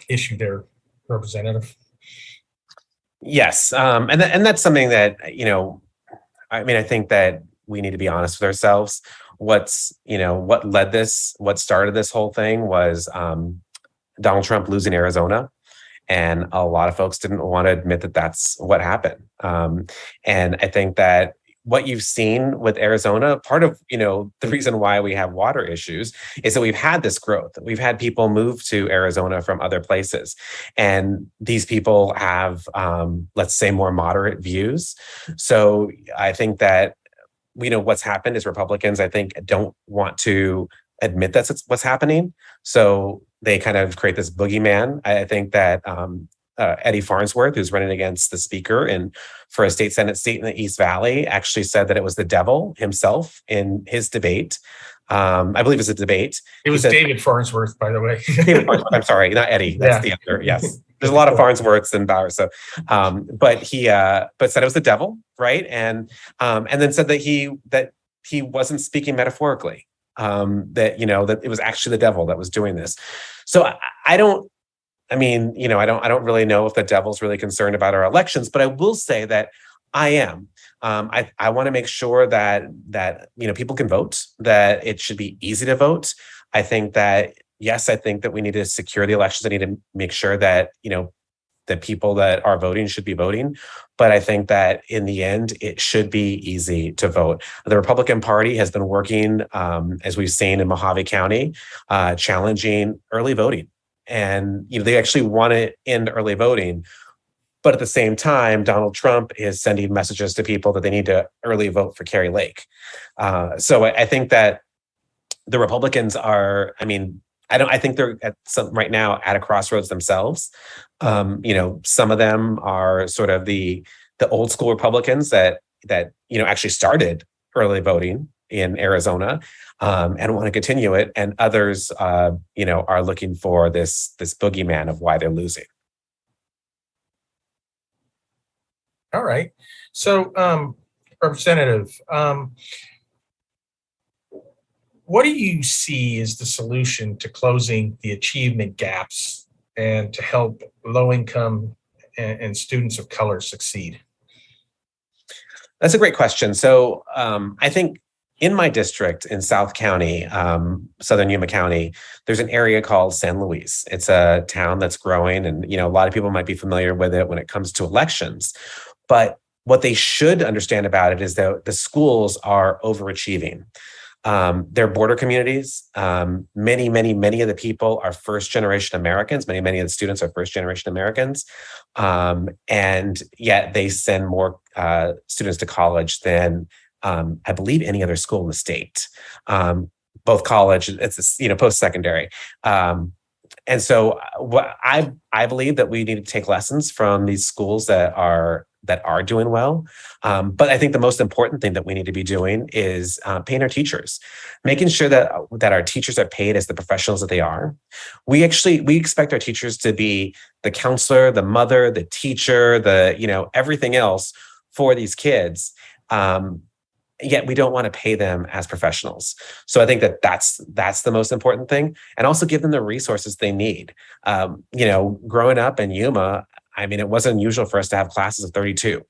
A: issue there, Representative?
G: Yes, and that's something that I think that we need to be honest with ourselves. What started this whole thing was Donald Trump losing Arizona, and a lot of folks didn't want to admit that that's what happened. And I think that what you've seen with Arizona, part of the reason why we have water issues is that we've had this growth. We've had people move to Arizona from other places, and these people have, let's say, more moderate views. So I think that what's happened is Republicans, I think, don't want to admit that's what's happening. So they kind of create this boogeyman. I think that Eddie Farnsworth, who's running against the speaker and for a state Senate seat in the East Valley, actually said that it was the devil himself in his debate. I believe it's a debate.
A: It was David Farnsworth, by the way.
G: David Farnsworth, I'm sorry, not Eddie. That's the other. Yes, there's a lot of Farnsworths and Bowers. So, but he said it was the devil, right? And then said that he wasn't speaking metaphorically. That it was actually the devil that was doing this. So I don't really know if the devil's really concerned about our elections, but I will say that I am. I want to make sure that people can vote, that it should be easy to vote. I think that, yes, I think that we need to secure the elections. I need to make sure that, the people that are voting should be voting. But I think that in the end, it should be easy to vote. The Republican Party has been working, as we've seen in Mojave County, challenging early voting. And they actually want to end early voting. But at the same time, Donald Trump is sending messages to people that they need to early vote for Kari Lake. So I think that the Republicans are, I think they're right now at a crossroads themselves. Some of them are sort of the old school Republicans that actually started early voting in Arizona and want to continue it, and others are looking for this boogeyman of why they're losing.
A: All right. So, Representative, what do you see as the solution to closing the achievement gaps and to help low-income and students of color succeed?
G: That's a great question. So I think in my district in South County, Southern Yuma County, there's an area called San Luis. It's a town that's growing, and a lot of people might be familiar with it when it comes to elections. But what they should understand about it is that the schools are overachieving. They're border communities. Many of the people are first-generation Americans. Many of the students are first-generation Americans. And yet they send more students to college than I believe any other school in the state. Both college, it's post-secondary. And so what I believe that we need to take lessons from these schools that are that are doing well. But I think the most important thing that we need to be doing is paying our teachers, making sure that our teachers are paid as the professionals that they are. We expect our teachers to be the counselor, the mother, the teacher, everything else for these kids. Yet we don't want to pay them as professionals. So I think that's the most important thing, and also give them the resources they need. Growing up in Yuma, I mean, it wasn't unusual for us to have classes of 32.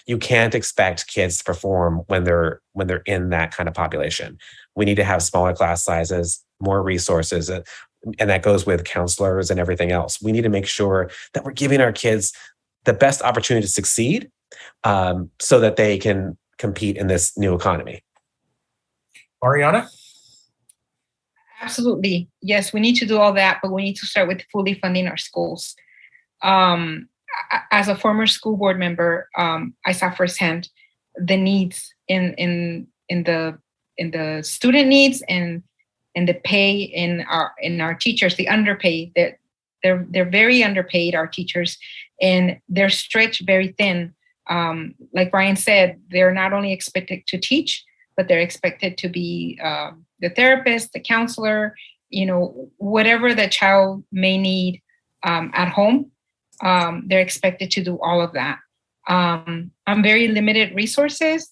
G: You can't expect kids to perform when they're in that kind of population. We need to have smaller class sizes, more resources, and that goes with counselors and everything else. We need to make sure that we're giving our kids the best opportunity to succeed, so that they can compete in this new economy.
A: Ariana?
H: Absolutely. Yes, we need to do all that, but we need to start with fully funding our schools. As a former school board member, I saw firsthand the needs in the student needs and the pay in our teachers, the underpay. They're very underpaid, our teachers, and they're stretched very thin. Like Brian said, they're not only expected to teach, but they're expected to be the therapist, the counselor, whatever the child may need at home. They're expected to do all of that. On very limited resources,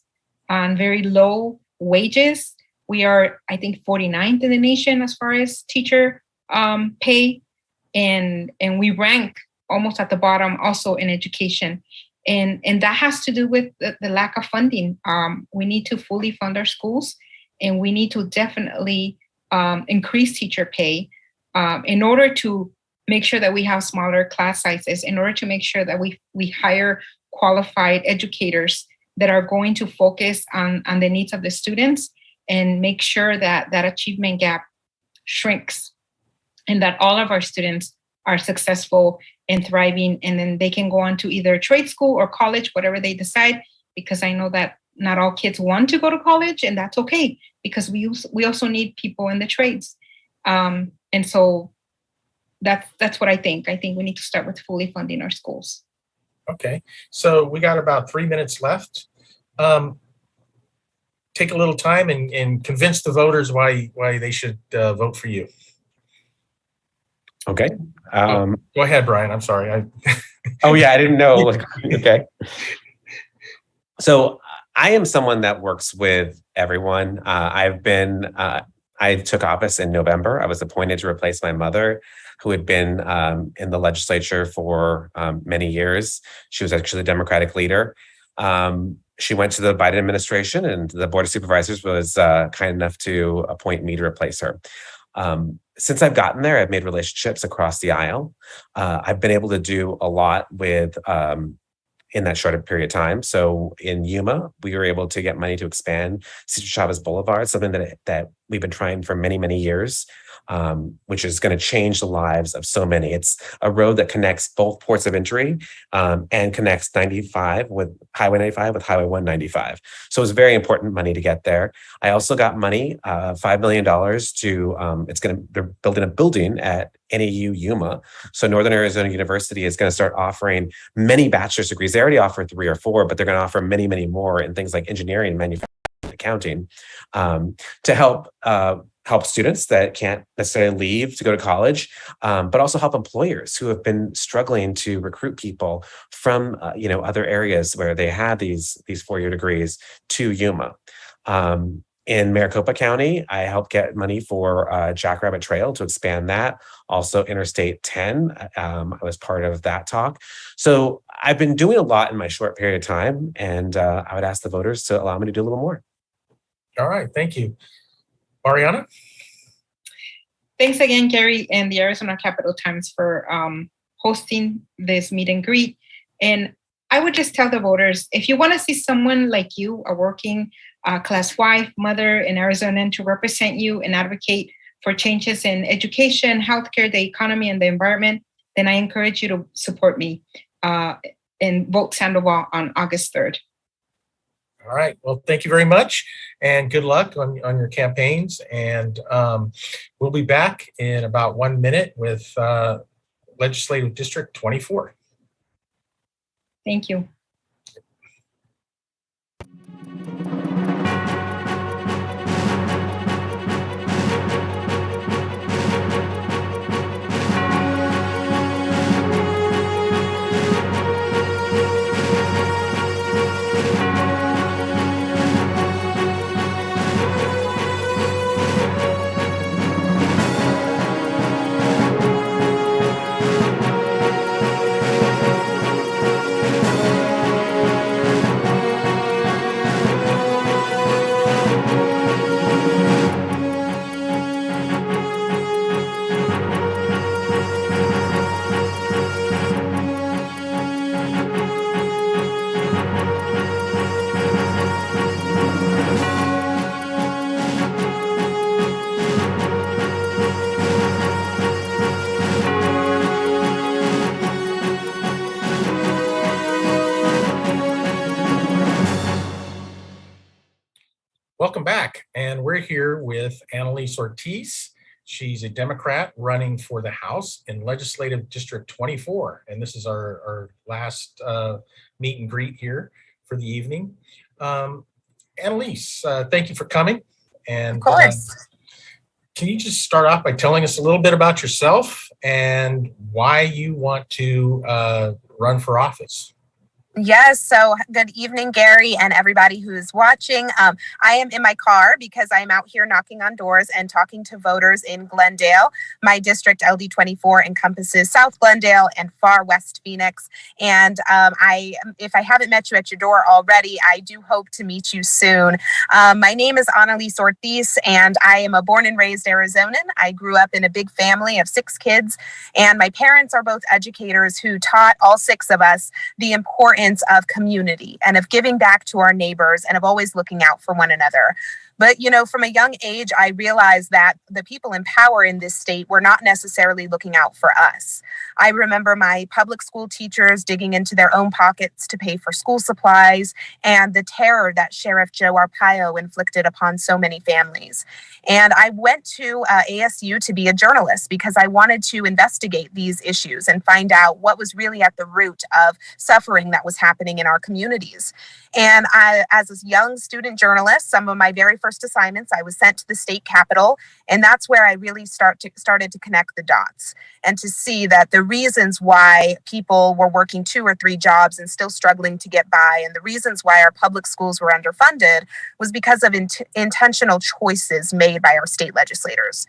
H: on very low wages. We are, I think, 49th in the nation as far as teacher pay, and we rank almost at the bottom also in education. And that has to do with the lack of funding. We need to fully fund our schools, and we need to definitely increase teacher pay in order to make sure that we have smaller class sizes, in order to make sure that we hire qualified educators that are going to focus on the needs of the students and make sure that that achievement gap shrinks and that all of our students are successful and thriving, and then they can go on to either trade school or college, whatever they decide, because I know that not all kids want to go to college, and that's okay, because we also need people in the trades. And so that's what I think. I think we need to start with fully funding our schools.
A: Okay, so we got about 3 minutes left. Take a little time and convince the voters why they should vote for you.
G: Okay.
A: Go ahead, Brian. I'm sorry.
G: Oh yeah, I didn't know. Okay. So I am someone that works with everyone. I took office in November. I was appointed to replace my mother, who had been in the legislature for many years. She was actually the Democratic leader. She went to the Biden administration, and the Board of Supervisors was kind enough to appoint me to replace her. Since I've gotten there, I've made relationships across the aisle. I've been able to do a lot with in that short period of time. So in Yuma, we were able to get money to expand Cesar Chavez Boulevard, something that we've been trying for many, many years, which is going to change the lives of so many. It's a road that connects both ports of entry and connects 95 with Highway 95 with Highway 195. So it's very important money to get there. I also got money, $5 million to, they're building a building at NAU Yuma. So Northern Arizona University is going to start offering many bachelor's degrees. They already offer 3 or 4, but they're going to offer many, many more in things like engineering, manufacturing, accounting, to help students that can't necessarily leave to go to college, but also help employers who have been struggling to recruit people from other areas where they have these 4-year degrees to Yuma. In Maricopa County, I helped get money for Jackrabbit Trail to expand that. Also Interstate 10, I was part of that talk. So I've been doing a lot in my short period of time, and I would ask the voters to allow me to do a little more.
A: All right, thank you. Ariana?
H: Thanks again, Gary and the Arizona Capital Times for hosting this meet and greet. And I would just tell the voters, if you want to see someone like you, a working class wife, mother in Arizona, to represent you and advocate for changes in education, healthcare, the economy, and the environment, then I encourage you to support me and vote Sandoval on August 3rd.
A: All right. Well, thank you very much, and good luck on your campaigns. And we'll be back in about 1 minute with Legislative District 24.
H: Thank you.
A: Welcome back. And we're here with Annalise Ortiz. She's a Democrat running for the House in Legislative District 24. And this is our last meet and greet here for the evening. Annalise, thank you for coming. And
I: of course.
A: Can you just start off by telling us a little bit about yourself and why you want to run for office?
I: Yes. So good evening, Gary, and everybody who's watching. I am in my car because I'm out here knocking on doors and talking to voters in Glendale. My district, LD24, encompasses South Glendale and far West Phoenix. And if I haven't met you at your door already, I do hope to meet you soon. My name is Annalise Ortiz, and I am a born and raised Arizonan. I grew up in a big family of 6 kids, and my parents are both educators who taught all 6 of us the importance of community and of giving back to our neighbors and of always looking out for one another. But, from a young age, I realized that the people in power in this state were not necessarily looking out for us. I remember my public school teachers digging into their own pockets to pay for school supplies and the terror that Sheriff Joe Arpaio inflicted upon so many families. And I went to ASU to be a journalist because I wanted to investigate these issues and find out what was really at the root of suffering that was happening in our communities. And as a young student journalist, some of my very first assignments, I was sent to the state capitol. And that's where I really started to connect the dots and to see that the reasons why people were working 2 or 3 jobs and still struggling to get by, and the reasons why our public schools were underfunded, was because of intentional choices made by our state legislators.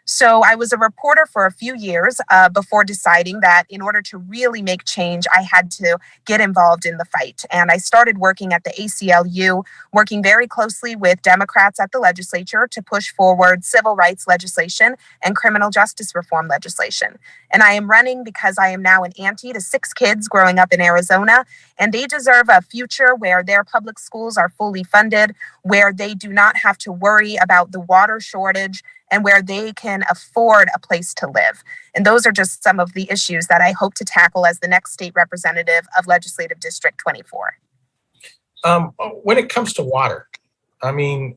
I: So I was a reporter for a few years before deciding that in order to really make change, I had to get involved in the fight. And I started working at the ACLU, working very closely with Democrats at the legislature to push forward civil rights legislation and criminal justice reform legislation. And I am running because I am now an auntie to 6 kids growing up in Arizona, and they deserve a future where their public schools are fully funded, where they do not have to worry about the water shortage, and where they can afford a place to live. And those are just some of the issues that I hope to tackle as the next state representative of Legislative District 24.
A: When it comes to water, I mean,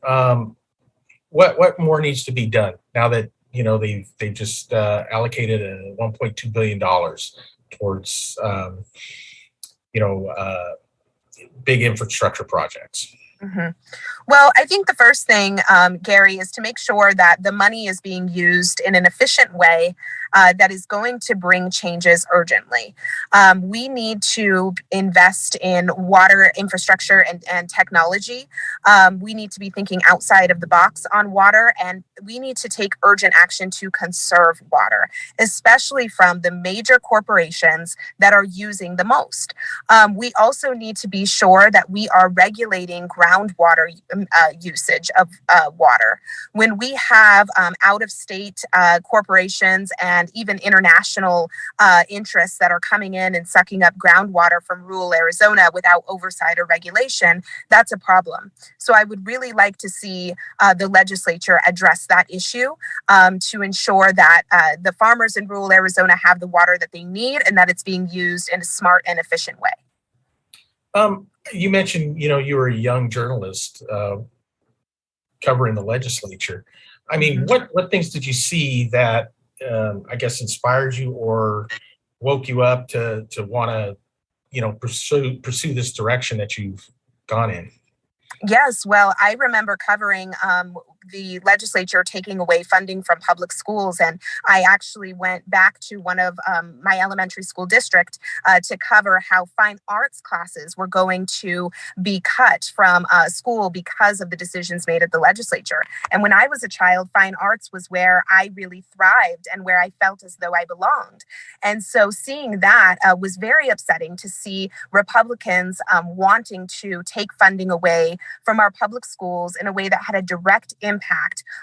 A: what more needs to be done now that they've just allocated a $1.2 billion towards big infrastructure projects?
I: Mm-hmm. Well, I think the first thing, Gary, is to make sure that the money is being used in an efficient way that is going to bring changes urgently. We need to invest in water infrastructure and technology. We need to be thinking outside of the box on water, and we need to take urgent action to conserve water, especially from the major corporations that are using the most. We also need to be sure that we are regulating groundwater usage of water. When we have out-of-state corporations and even international interests that are coming in and sucking up groundwater from rural Arizona without oversight or regulation, that's a problem. So I would really like to see the legislature address that issue to ensure that the farmers in rural Arizona have the water that they need and that it's being used in a smart and efficient way.
A: You mentioned, you were a young journalist covering the legislature. I mean, what things did you see that I guess inspired you or woke you up to want to, pursue this direction that you've gone in?
I: Yes, well, I remember covering the legislature taking away funding from public schools, and I actually went back to one of my elementary school district to cover how fine arts classes were going to be cut from school because of the decisions made at the legislature. And when I was a child, fine arts was where I really thrived and where I felt as though I belonged. And so seeing that was very upsetting to see Republicans wanting to take funding away from our public schools in a way that had a direct impact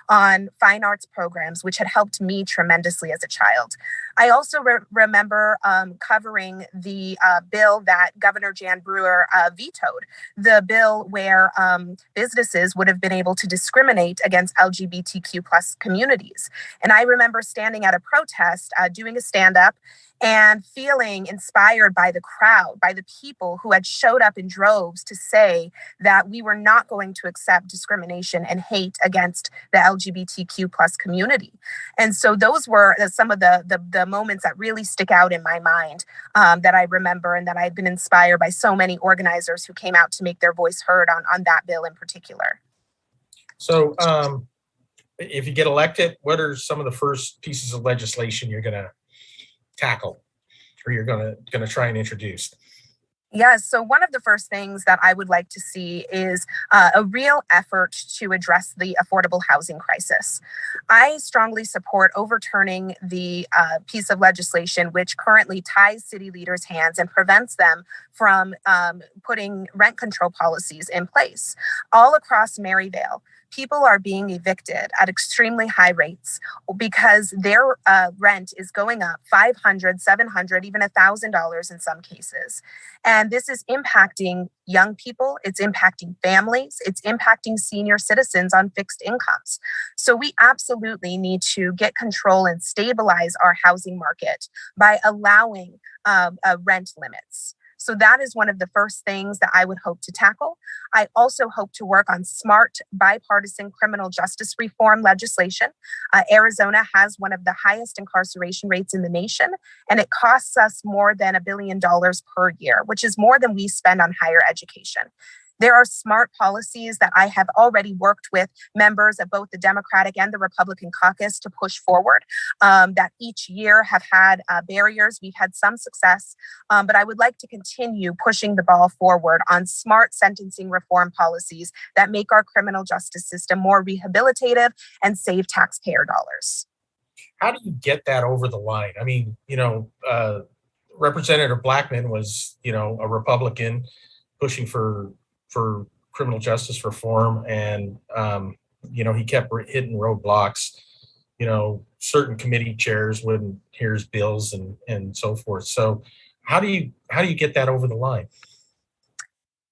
I: on fine arts programs, which had helped me tremendously as a child. I also remember covering the bill that Governor Jan Brewer vetoed, the bill where businesses would have been able to discriminate against LGBTQ plus communities. And I remember standing at a protest, doing a stand-up, and feeling inspired by the crowd, by the people who had showed up in droves to say that we were not going to accept discrimination and hate against the LGBTQ plus community. And so those were some of the moments that really stick out in my mind, that I remember, and that I've been inspired by so many organizers who came out to make their voice heard on that bill in particular.
A: So if you get elected, what are some of the first pieces of legislation you're going to tackle, or you're going to try and introduce?
I: Yes. So one of the first things that I would like to see is a real effort to address the affordable housing crisis. I strongly support overturning the piece of legislation which currently ties city leaders' hands and prevents them from putting rent control policies in place. All across Maryvale, people are being evicted at extremely high rates because their rent is going up $500, $700, even $1,000 in some cases. And this is impacting young people, it's impacting families, it's impacting senior citizens on fixed incomes. So we absolutely need to get control and stabilize our housing market by allowing rent limits. So that is one of the first things that I would hope to tackle. I also hope to work on smart bipartisan criminal justice reform legislation. Arizona has one of the highest incarceration rates in the nation, and it costs us more than $1 billion per year, which is more than we spend on higher education. There are smart policies that I have already worked with members of both the Democratic and the Republican caucus to push forward, that each year have had barriers. We've had some success, but I would like to continue pushing the ball forward on smart sentencing reform policies that make our criminal justice system more rehabilitative and save taxpayer dollars.
A: How do you get that over the line? I mean, Representative Blackman was, a Republican pushing for criminal justice reform, and he kept hitting roadblocks. Certain committee chairs wouldn't hear his bills and so forth. So how do you get that over the line?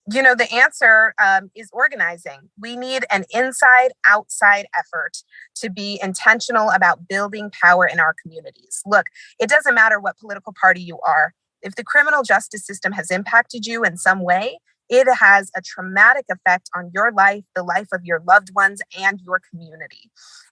I: The answer is organizing. We need an inside-outside effort to be intentional about building power in our communities. Look, it doesn't matter what political party you are. If the criminal justice system has impacted you in some way, it has a traumatic effect on your life, the life of your loved ones, and your community.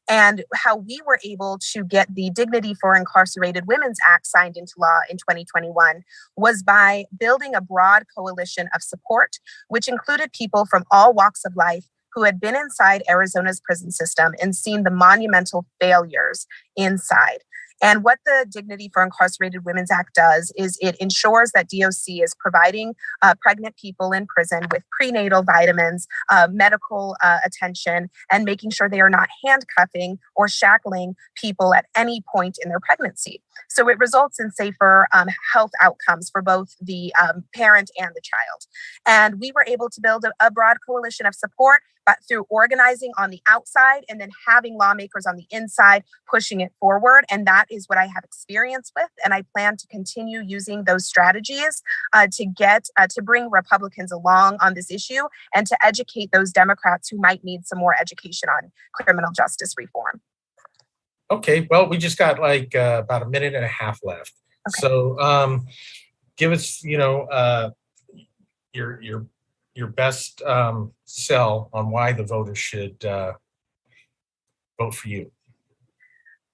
I: And how we were able to get the Dignity for Incarcerated Women's Act signed into law in 2021 was by building a broad coalition of support, which included people from all walks of life who had been inside Arizona's prison system and seen the monumental failures inside. And what the Dignity for Incarcerated Women's Act does is it ensures that DOC is providing pregnant people in prison with prenatal vitamins, medical attention, and making sure they are not handcuffing or shackling people at any point in their pregnancy. So it results in safer health outcomes for both the parent and the child. And we were able to build a broad coalition of support, but through organizing on the outside and then having lawmakers on the inside pushing it forward. And that is what I have experience with. And I plan to continue using those strategies to bring Republicans along on this issue and to educate those Democrats who might need some more education on criminal justice reform.
A: Okay, well, we just got about a minute and a half left. Okay. So give us, your best sell on why the voters should vote for you.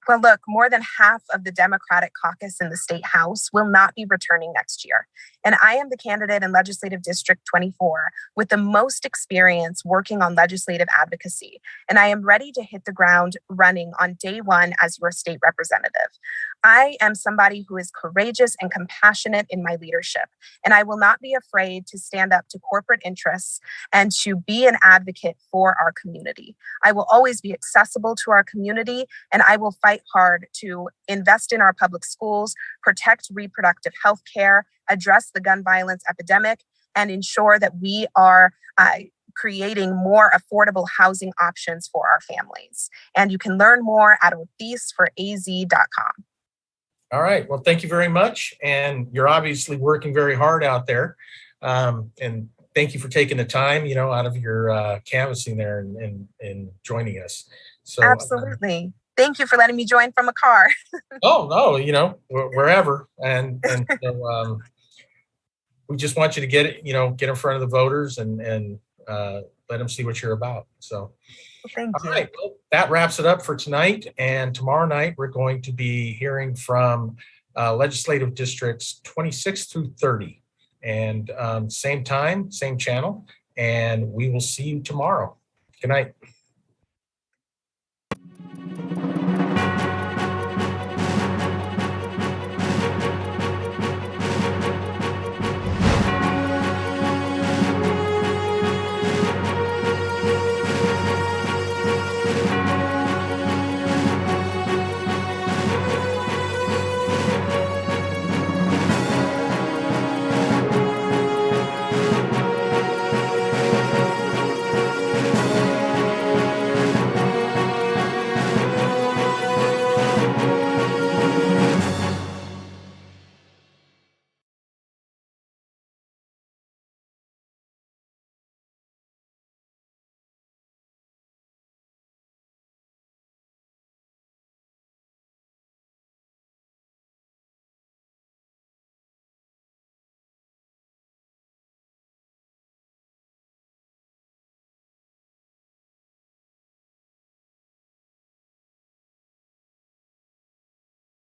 I: Well, look, more than half of the Democratic caucus in the state house will not be returning next year. And I am the candidate in Legislative District 24 with the most experience working on legislative advocacy. And I am ready to hit the ground running on day one as your state representative. I am somebody who is courageous and compassionate in my leadership, and I will not be afraid to stand up to corporate interests and to be an advocate for our community. I will always be accessible to our community, and I will fight hard to invest in our public schools, protect reproductive health care, address the gun violence epidemic, and ensure that we are creating more affordable housing options for our families. And you can learn more at otheseforaz.com.
A: All right. Well, thank you very much. And you're obviously working very hard out there. And thank you for taking the time, out of your canvassing there and joining us. So
I: Absolutely. Thank you for letting me join from a car.
A: oh no, wherever. And so we just want you to get it, get in front of the voters and let them see what you're about. So
I: Thank
A: all
I: you.
A: right, well, that wraps it up for tonight. And tomorrow night, we're going to be hearing from legislative districts 26 through 30. And same time, same channel. And we will see you tomorrow. Good night.